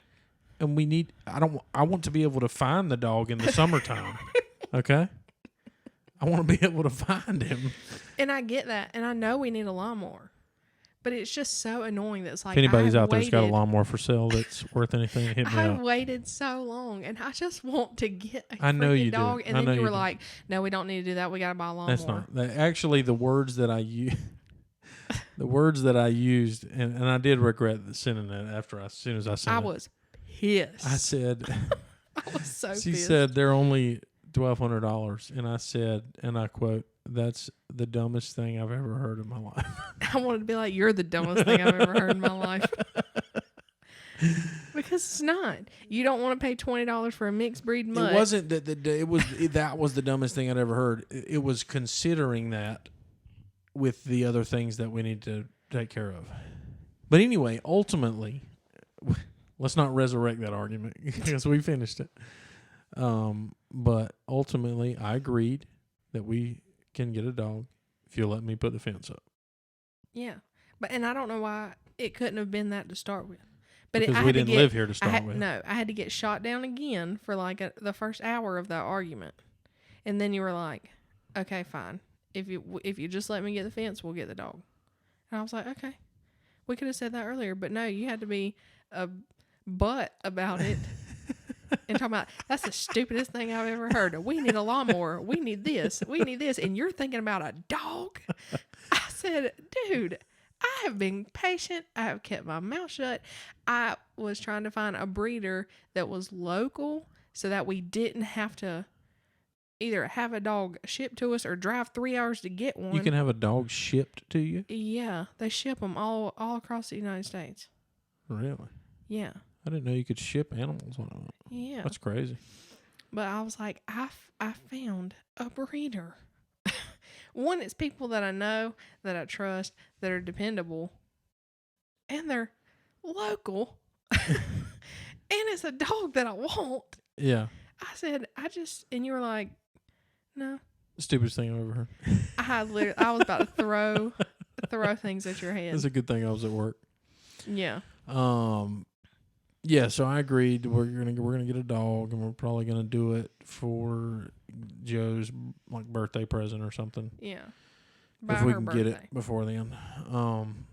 [SPEAKER 1] and we need. I want to be able to find the dog in the summertime. Okay. I want to be able to find him.
[SPEAKER 2] And I get that, and I know we need a lawnmower, but it's just so annoying that it's like,
[SPEAKER 1] if anybody's out there that's got a lawnmower for sale that's worth anything, hit me up.
[SPEAKER 2] I've waited so long, and I just want to get a
[SPEAKER 1] freaking
[SPEAKER 2] dog. And then you were like, no, we don't need to do that. We got to buy a lawnmower.
[SPEAKER 1] That's not. Actually, the words that I use. The words that I used, and I did regret sending that as soon as I sent it.
[SPEAKER 2] I was pissed.
[SPEAKER 1] I said,
[SPEAKER 2] I was so pissed.
[SPEAKER 1] She said, they're only $1,200. And I said, and I quote, that's the dumbest thing I've ever heard in my life.
[SPEAKER 2] I wanted to be like, you're the dumbest thing I've ever heard in my life. Because it's not. You don't want to pay $20 for a mixed breed mutt.
[SPEAKER 1] It wasn't that was the dumbest thing I'd ever heard. It was considering that with the other things that we need to take care of. But anyway, ultimately, let's not resurrect that argument because we finished it. But ultimately, I agreed that we can get a dog if you'll let me put the fence up.
[SPEAKER 2] Yeah. And I don't know why it couldn't have been that to start with. But
[SPEAKER 1] because we didn't live here to start with.
[SPEAKER 2] No, I had to get shot down again for like the first hour of that argument. And then you were like, okay, fine. If you just let me get the fence, we'll get the dog. And I was like, okay. We could have said that earlier, but no, you had to be a butt about it. And talking about, that's the stupidest thing I've ever heard. We need a lawnmower. We need this. We need this. And you're thinking about a dog? I said, dude, I have been patient. I have kept my mouth shut. I was trying to find a breeder that was local, so that we didn't have to either have a dog shipped to us or drive 3 hours to get one.
[SPEAKER 1] You can have a dog shipped to you?
[SPEAKER 2] Yeah, they ship them all across the United States.
[SPEAKER 1] Really?
[SPEAKER 2] Yeah.
[SPEAKER 1] I didn't know you could ship animals on it.
[SPEAKER 2] Yeah.
[SPEAKER 1] That's crazy.
[SPEAKER 2] But I was like, I found a breeder. One, it's people that I know, that I trust, that are dependable, and they're local. And it's a dog that I want.
[SPEAKER 1] Yeah.
[SPEAKER 2] I said, and you were like, no.
[SPEAKER 1] Stupidest thing I've ever heard.
[SPEAKER 2] I was about to throw things at your head.
[SPEAKER 1] It's a good thing I was at work.
[SPEAKER 2] Yeah.
[SPEAKER 1] Yeah, so I agreed we're gonna get a dog, and we're probably gonna do it for Joe's like birthday present or something.
[SPEAKER 2] Yeah,
[SPEAKER 1] if we can get it before then.
[SPEAKER 2] And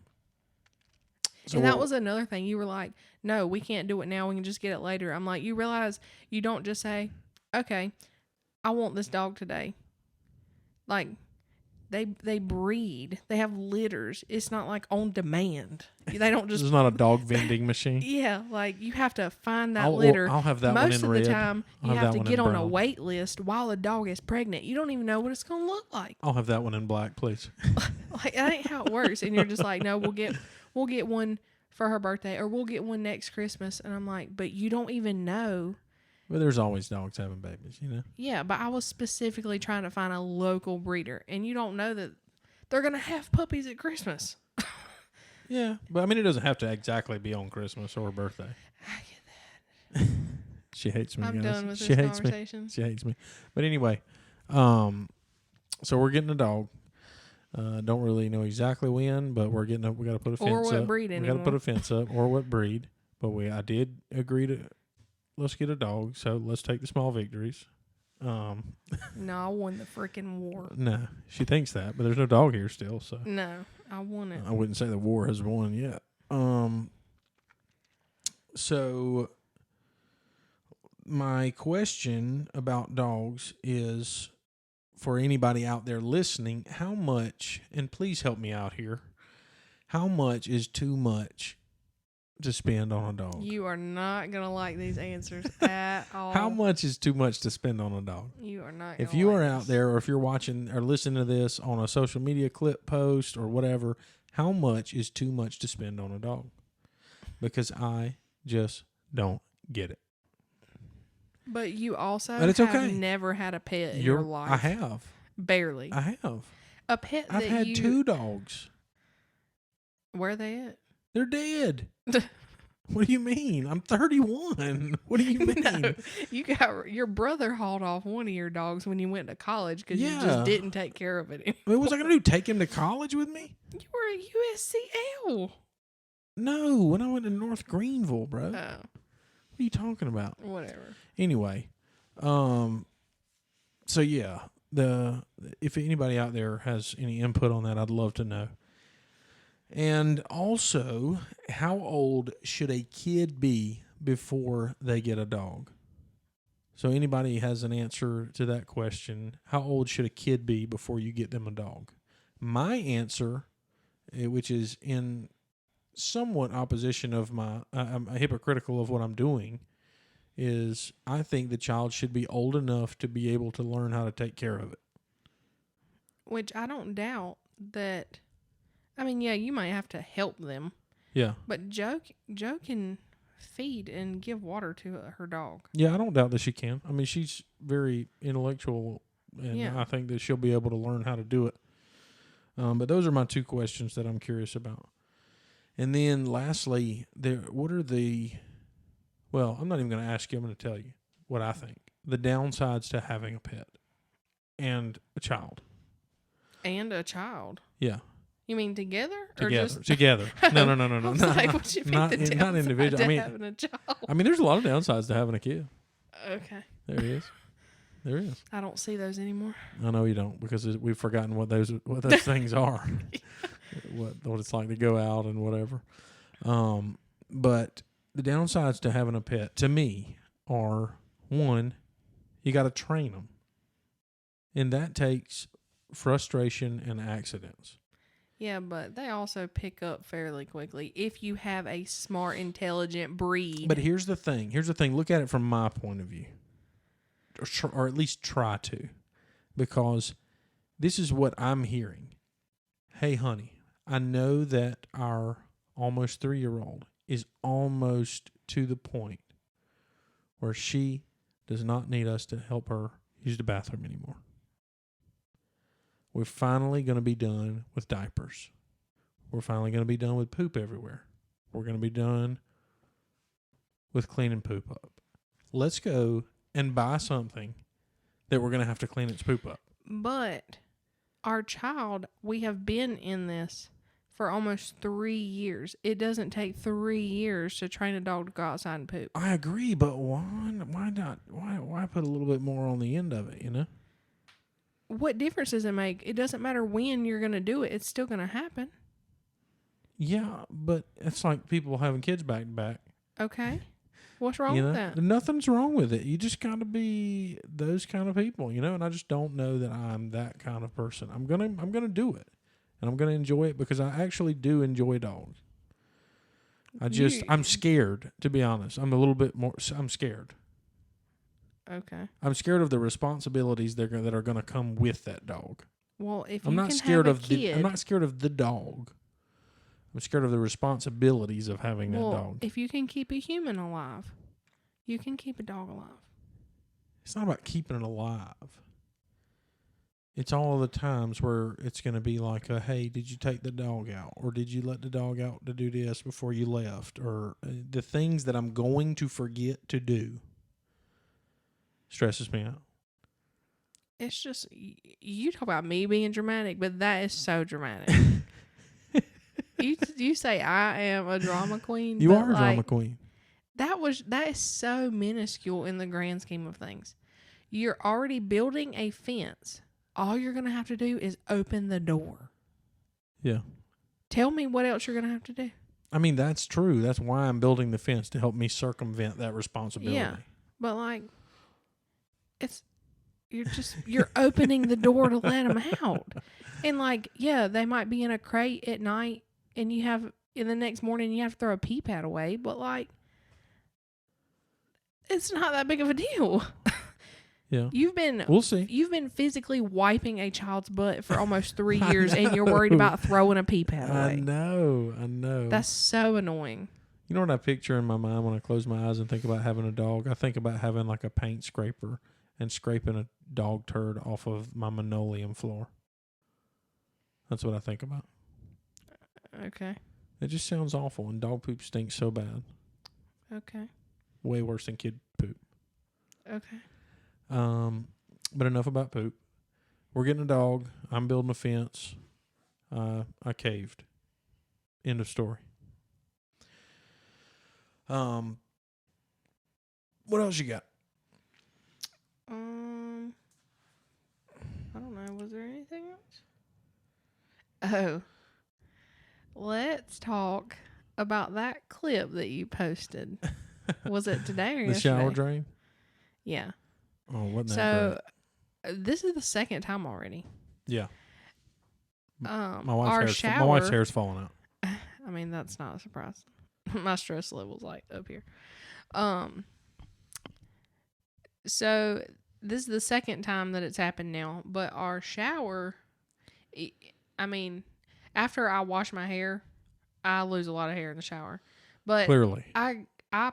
[SPEAKER 2] that was another thing. You were like, "No, we can't do it now. We can just get it later." I'm like, "You realize you don't just say, okay, I want this dog today." Like, they breed. They have litters. It's not like on demand. They don't just.
[SPEAKER 1] It's not a dog vending machine.
[SPEAKER 2] Yeah, like you have to find that litter.
[SPEAKER 1] I'll have that
[SPEAKER 2] one in red.
[SPEAKER 1] Most
[SPEAKER 2] of the time, you have to get on a
[SPEAKER 1] brown.
[SPEAKER 2] wait list while the dog is pregnant. You don't even know what it's going to look like.
[SPEAKER 1] I'll have that one in black, please.
[SPEAKER 2] Like, that ain't how it works. And you're just like, no, we'll get one for her birthday, or we'll get one next Christmas. And I'm like, but you don't even know.
[SPEAKER 1] But there's always dogs having babies, you know?
[SPEAKER 2] Yeah, but I was specifically trying to find a local breeder, and you don't know that they're going to have puppies at Christmas.
[SPEAKER 1] Yeah, but I mean, it doesn't have to exactly be on Christmas or birthday.
[SPEAKER 2] I get that.
[SPEAKER 1] She hates me.
[SPEAKER 2] I'm
[SPEAKER 1] guys.
[SPEAKER 2] done with
[SPEAKER 1] she
[SPEAKER 2] this
[SPEAKER 1] hates
[SPEAKER 2] conversation.
[SPEAKER 1] Me. She hates me. But anyway, so we're getting a dog. Don't really know exactly when, but we got to put a fence up.
[SPEAKER 2] Or what breed anymore.
[SPEAKER 1] We got to put a fence up, or what breed. But I did agree to let's get a dog. So let's take the small victories.
[SPEAKER 2] No, I won the freaking war.
[SPEAKER 1] No, she thinks that, but there's no dog here still. So
[SPEAKER 2] no, I won it.
[SPEAKER 1] I wouldn't say the war has won yet. So my question about dogs is, for anybody out there listening, how much, and please help me out here, how much is too much to spend on a dog?
[SPEAKER 2] You are not going to like these answers at all.
[SPEAKER 1] How much is too much to spend on a dog?
[SPEAKER 2] You are not.
[SPEAKER 1] If you are out there, or if you're watching or listening to this on a social media clip post or whatever, how much is too much to spend on a dog? Because I just don't get it.
[SPEAKER 2] But you also
[SPEAKER 1] but it's
[SPEAKER 2] have
[SPEAKER 1] okay.
[SPEAKER 2] Never had a pet in your life.
[SPEAKER 1] I have.
[SPEAKER 2] Barely.
[SPEAKER 1] I have.
[SPEAKER 2] A pet
[SPEAKER 1] I've had 2 dogs.
[SPEAKER 2] Where are they at?
[SPEAKER 1] They're dead. What do you mean? I'm 31. What do you mean?
[SPEAKER 2] No, your brother hauled off one of your dogs when you went to college because you just didn't take care of it anymore.
[SPEAKER 1] What was I going to do? Take him to college with me?
[SPEAKER 2] You were a USCL.
[SPEAKER 1] No, when I went to North Greenville, bro.
[SPEAKER 2] Oh.
[SPEAKER 1] What are you talking about?
[SPEAKER 2] Whatever.
[SPEAKER 1] Anyway, so yeah, if anybody out there has any input on that, I'd love to know. And also, how old should a kid be before they get a dog? So anybody has an answer to that question, how old should a kid be before you get them a dog? My answer, which is in somewhat opposition of I'm hypocritical of what I'm doing, is I think the child should be old enough to be able to learn how to take care of it.
[SPEAKER 2] Which I don't doubt that. I mean, yeah, you might have to help them.
[SPEAKER 1] Yeah.
[SPEAKER 2] But Joe can feed and give water to her dog.
[SPEAKER 1] Yeah, I don't doubt that she can. I mean, she's very intellectual, and I think that she'll be able to learn how to do it. But those are my 2 questions that I'm curious about. And then lastly, what are well, I'm not even going to ask you. I'm going to tell you what I think. The downsides to having a pet and a child.
[SPEAKER 2] And a child?
[SPEAKER 1] Yeah.
[SPEAKER 2] You mean together?
[SPEAKER 1] Together. No.
[SPEAKER 2] I was like, what you mean the
[SPEAKER 1] not individual.
[SPEAKER 2] To having a child?
[SPEAKER 1] I mean, there's a lot of downsides to having a kid.
[SPEAKER 2] Okay.
[SPEAKER 1] There is. There is.
[SPEAKER 2] I don't see those anymore.
[SPEAKER 1] I know you don't, because we've forgotten what those things are. What it's like to go out and whatever. But the downsides to having a pet, to me, are, 1, you got to train them. And that takes frustration and accidents.
[SPEAKER 2] Yeah, but they also pick up fairly quickly if you have a smart, intelligent breed.
[SPEAKER 1] But here's the thing. Look at it from my point of view. or at least try to, because this is what I'm hearing. Hey, honey, I know that our almost 3-year-old is almost to the point where she does not need us to help her use the bathroom anymore. We're finally going to be done with diapers. We're finally going to be done with poop everywhere. We're going to be done with cleaning poop up. Let's go and buy something that we're going to have to clean its poop up.
[SPEAKER 2] But our child, we have been in this for almost 3 years. It doesn't take 3 years to train a dog to go outside and poop.
[SPEAKER 1] I agree, but why not? Why put a little bit more on the end of it, you know?
[SPEAKER 2] What difference does it make? It doesn't matter when you're going to do it. It's still going to happen.
[SPEAKER 1] Yeah, but it's like people having kids back to back.
[SPEAKER 2] Okay. What's wrong with that?
[SPEAKER 1] Nothing's wrong with it. You just got to be those kind of people, you know? And I just don't know that I'm that kind of person. I'm gonna do it. And I'm going to enjoy it because I actually do enjoy dogs. I'm scared, to be honest. I'm scared.
[SPEAKER 2] Okay.
[SPEAKER 1] I'm scared of the responsibilities that are going to come with that dog.
[SPEAKER 2] Well, if
[SPEAKER 1] I'm
[SPEAKER 2] you
[SPEAKER 1] not
[SPEAKER 2] can
[SPEAKER 1] scared
[SPEAKER 2] have a
[SPEAKER 1] of
[SPEAKER 2] kid,
[SPEAKER 1] I'm not scared of the dog. I'm scared of the responsibilities of having that dog.
[SPEAKER 2] If you can keep a human alive, you can keep a dog alive.
[SPEAKER 1] It's not about keeping it alive. It's all of the times where it's going to be like, hey, did you take the dog out? Or did you let the dog out to do this before you left? Or the things that I'm going to forget to do stresses me out.
[SPEAKER 2] It's just, you talk about me being dramatic, but that is so dramatic. You say I am a drama queen.
[SPEAKER 1] You are a drama queen.
[SPEAKER 2] That is so minuscule in the grand scheme of things. You're already building a fence. All you're going to have to do is open the door. Yeah. Tell me what else you're going to have to do.
[SPEAKER 1] I mean, that's true. That's why I'm building the fence, to help me circumvent that responsibility.
[SPEAKER 2] Yeah. But you're opening the door to let them out. And they might be in a crate at night and in the next morning you have to throw a pee pad away. But it's not that big of a deal.
[SPEAKER 1] Yeah.
[SPEAKER 2] We'll see. You've been physically wiping a child's butt for almost 3 years and you're worried about throwing a pee pad away.
[SPEAKER 1] I know.
[SPEAKER 2] That's so annoying.
[SPEAKER 1] You know what I picture in my mind when I close my eyes and think about having a dog? I think about having like a paint scraper and scraping a dog turd off of my linoleum floor. That's what I think about.
[SPEAKER 2] Okay.
[SPEAKER 1] It just sounds awful, and dog poop stinks so bad.
[SPEAKER 2] Okay.
[SPEAKER 1] Way worse than kid poop.
[SPEAKER 2] Okay.
[SPEAKER 1] But enough about poop. We're getting a dog. I'm building a fence. I caved. End of story. What else you got?
[SPEAKER 2] I don't know. Was there anything else? Oh. Let's talk about that clip that you posted. Was it today or
[SPEAKER 1] the
[SPEAKER 2] yesterday?
[SPEAKER 1] Shower drain?
[SPEAKER 2] Yeah.
[SPEAKER 1] Oh, wasn't that
[SPEAKER 2] great? This is the second time already.
[SPEAKER 1] Yeah.
[SPEAKER 2] My wife's
[SPEAKER 1] hair's falling out.
[SPEAKER 2] I mean, that's not a surprise. My stress level's up here. So this is the second time that it's happened now, but our shower, after I wash my hair, I lose a lot of hair in the shower. But
[SPEAKER 1] clearly,
[SPEAKER 2] I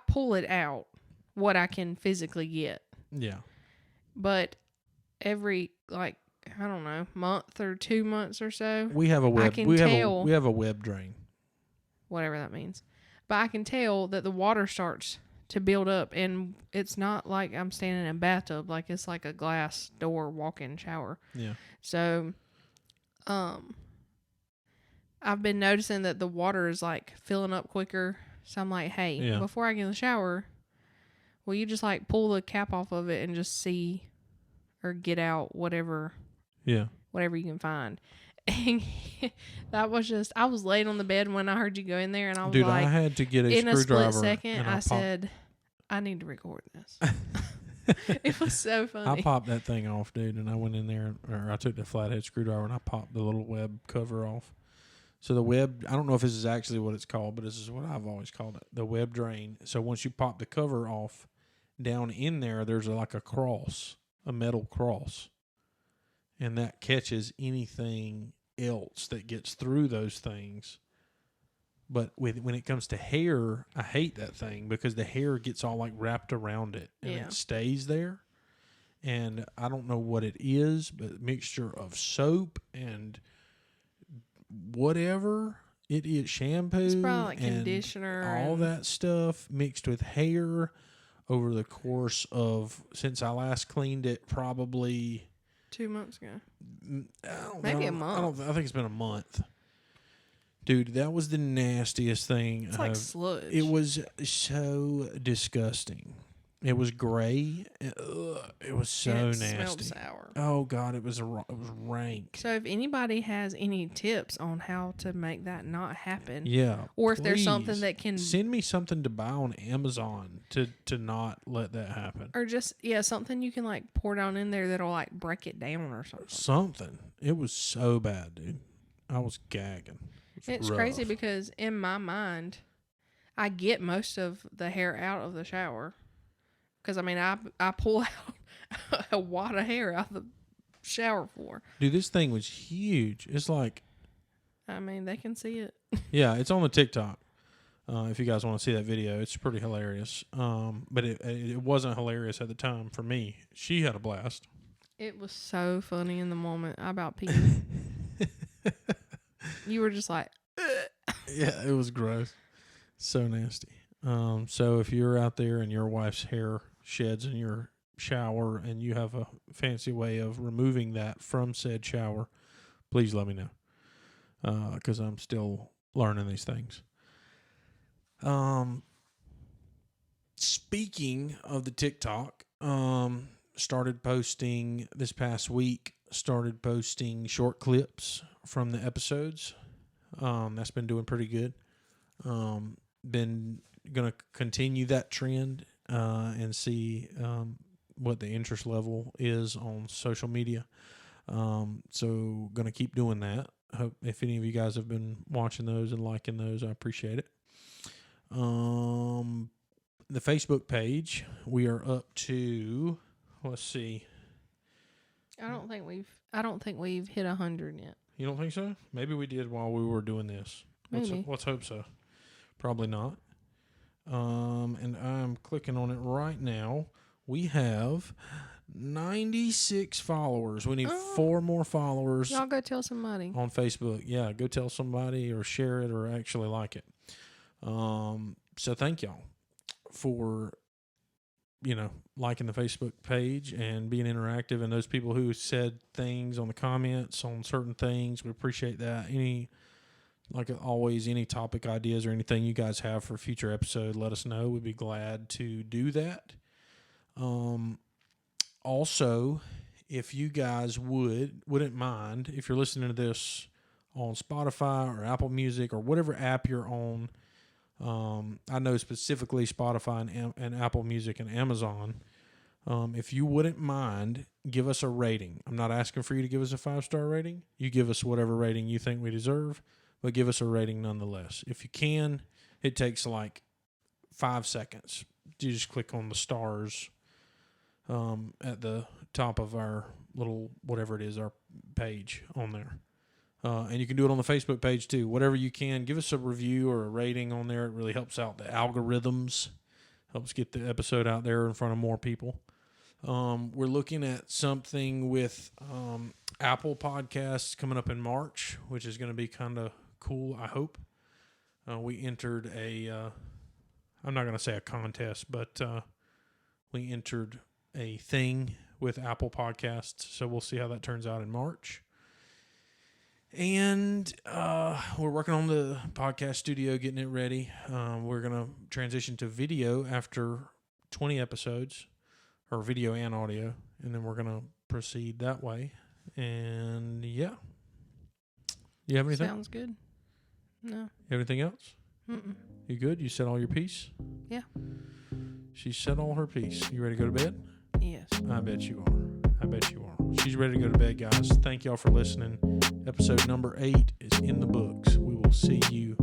[SPEAKER 2] pull it out what I can physically get.
[SPEAKER 1] Yeah.
[SPEAKER 2] But every I don't know, month or 2 months or so,
[SPEAKER 1] we have a web. We have a web drain.
[SPEAKER 2] Whatever that means. But I can tell that the water starts to build up, and it's not like I'm standing in a bathtub. It's like a glass door walk-in shower.
[SPEAKER 1] Yeah.
[SPEAKER 2] So, I've been noticing that the water is filling up quicker. So I'm like, hey, before I get in the shower, will you just pull the cap off of it and just see or get out whatever you can find. And that was just, I was laying on the bed when I heard you go in there, and I was
[SPEAKER 1] I had to get a
[SPEAKER 2] in
[SPEAKER 1] screwdriver.
[SPEAKER 2] A split second, I said, I need to record this. It was so funny.
[SPEAKER 1] I popped that thing off, dude, and I went in there, or I took the flathead screwdriver and I popped the little web cover off. So the web, I don't know if this is actually what it's called, but this is what I've always called it, the web drain. So once you pop the cover off, down in there's like a cross, a metal cross, and that catches anything else that gets through those things. But when it comes to hair, I hate that thing because the hair gets all like wrapped around it and it stays there. And I don't know what it is, but a mixture of soap and whatever it is, shampoo,
[SPEAKER 2] it's probably like conditioner,
[SPEAKER 1] all that stuff mixed with hair over the course of since I last cleaned it, probably
[SPEAKER 2] 2 months ago.
[SPEAKER 1] Maybe a month. I think it's been a month. Dude, that was the nastiest thing.
[SPEAKER 2] It's like sludge.
[SPEAKER 1] It was so disgusting. It was gray. It was so nasty. It smelled
[SPEAKER 2] sour.
[SPEAKER 1] Oh God, it was rank.
[SPEAKER 2] So if anybody has any tips on how to make that not happen,
[SPEAKER 1] or
[SPEAKER 2] if there's something that can
[SPEAKER 1] send me something to buy on Amazon to not let that happen,
[SPEAKER 2] or just something you can like pour down in there that'll like break it down or something.
[SPEAKER 1] Something. It was so bad, dude. I was gagging.
[SPEAKER 2] It's rough. Crazy because in my mind, I get most of the hair out of the shower. Because, I mean, I pull out a wad of hair out of the shower floor.
[SPEAKER 1] Dude, this thing was huge. It's like...
[SPEAKER 2] I mean, they can see it.
[SPEAKER 1] Yeah, it's on the TikTok. If you guys want to see that video, it's pretty hilarious. But it wasn't hilarious at the time for me. She had a blast.
[SPEAKER 2] It was so funny in the moment. I about peed. You were just like...
[SPEAKER 1] Yeah, it was gross. So nasty. So if you're out there and your wife's hair sheds in your shower and you have a fancy way of removing that from said shower, please let me know. Because I'm still learning these things. Speaking of the TikTok, started posting this past week, short clips from the episodes. That's been doing pretty good. Been going to continue that trend and see what the interest level is on social media. So going to keep doing that. Hope if any of you guys have been watching those and liking those, I appreciate it. The Facebook page, we are up to, let's see.
[SPEAKER 2] I don't think we've hit 100 yet.
[SPEAKER 1] You don't think so? Maybe we did while we were doing this.
[SPEAKER 2] Maybe.
[SPEAKER 1] Let's hope so. Probably not. And I'm clicking on it right now. We have 96 followers. We need 4 more followers.
[SPEAKER 2] Y'all go tell somebody.
[SPEAKER 1] On Facebook. Yeah, go tell somebody or share it or actually like it. So thank y'all for, liking the Facebook page and being interactive, and those people who said things on the comments on certain things. We appreciate that. Like always, any topic ideas or anything you guys have for a future episode, let us know. We'd be glad to do that. Also, if you guys wouldn't mind, if you're listening to this on Spotify or Apple Music or whatever app you're on, I know specifically Spotify and Apple Music and Amazon. If you wouldn't mind, give us a rating. I'm not asking for you to give us a 5-star rating. You give us whatever rating you think we deserve, but give us a rating nonetheless. If you can, it takes like 5 seconds. You just click on the stars at the top of our little, whatever it is, our page on there. And you can do it on the Facebook page too. Whatever you can, give us a review or a rating on there. It really helps out the algorithms, helps get the episode out there in front of more people. We're looking at something with Apple Podcasts coming up in March, which is going to be kind of cool, I hope. We entered I'm not going to say a contest, but we entered a thing with Apple Podcasts, so we'll see how that turns out in March. And we're working on the podcast studio, getting it ready. We're going to transition to video after 20 episodes, or video and audio, and then we're going to proceed that way. And, yeah. You have anything?
[SPEAKER 2] Sounds good. No.
[SPEAKER 1] You have anything else?
[SPEAKER 2] Mm-mm.
[SPEAKER 1] You good? You said all your piece?
[SPEAKER 2] Yeah.
[SPEAKER 1] She said all her piece. You ready to go to bed?
[SPEAKER 2] Yes.
[SPEAKER 1] I bet you are. She's ready to go to bed, guys. Thank y'all for listening. Episode number 8 is in the books. We will see you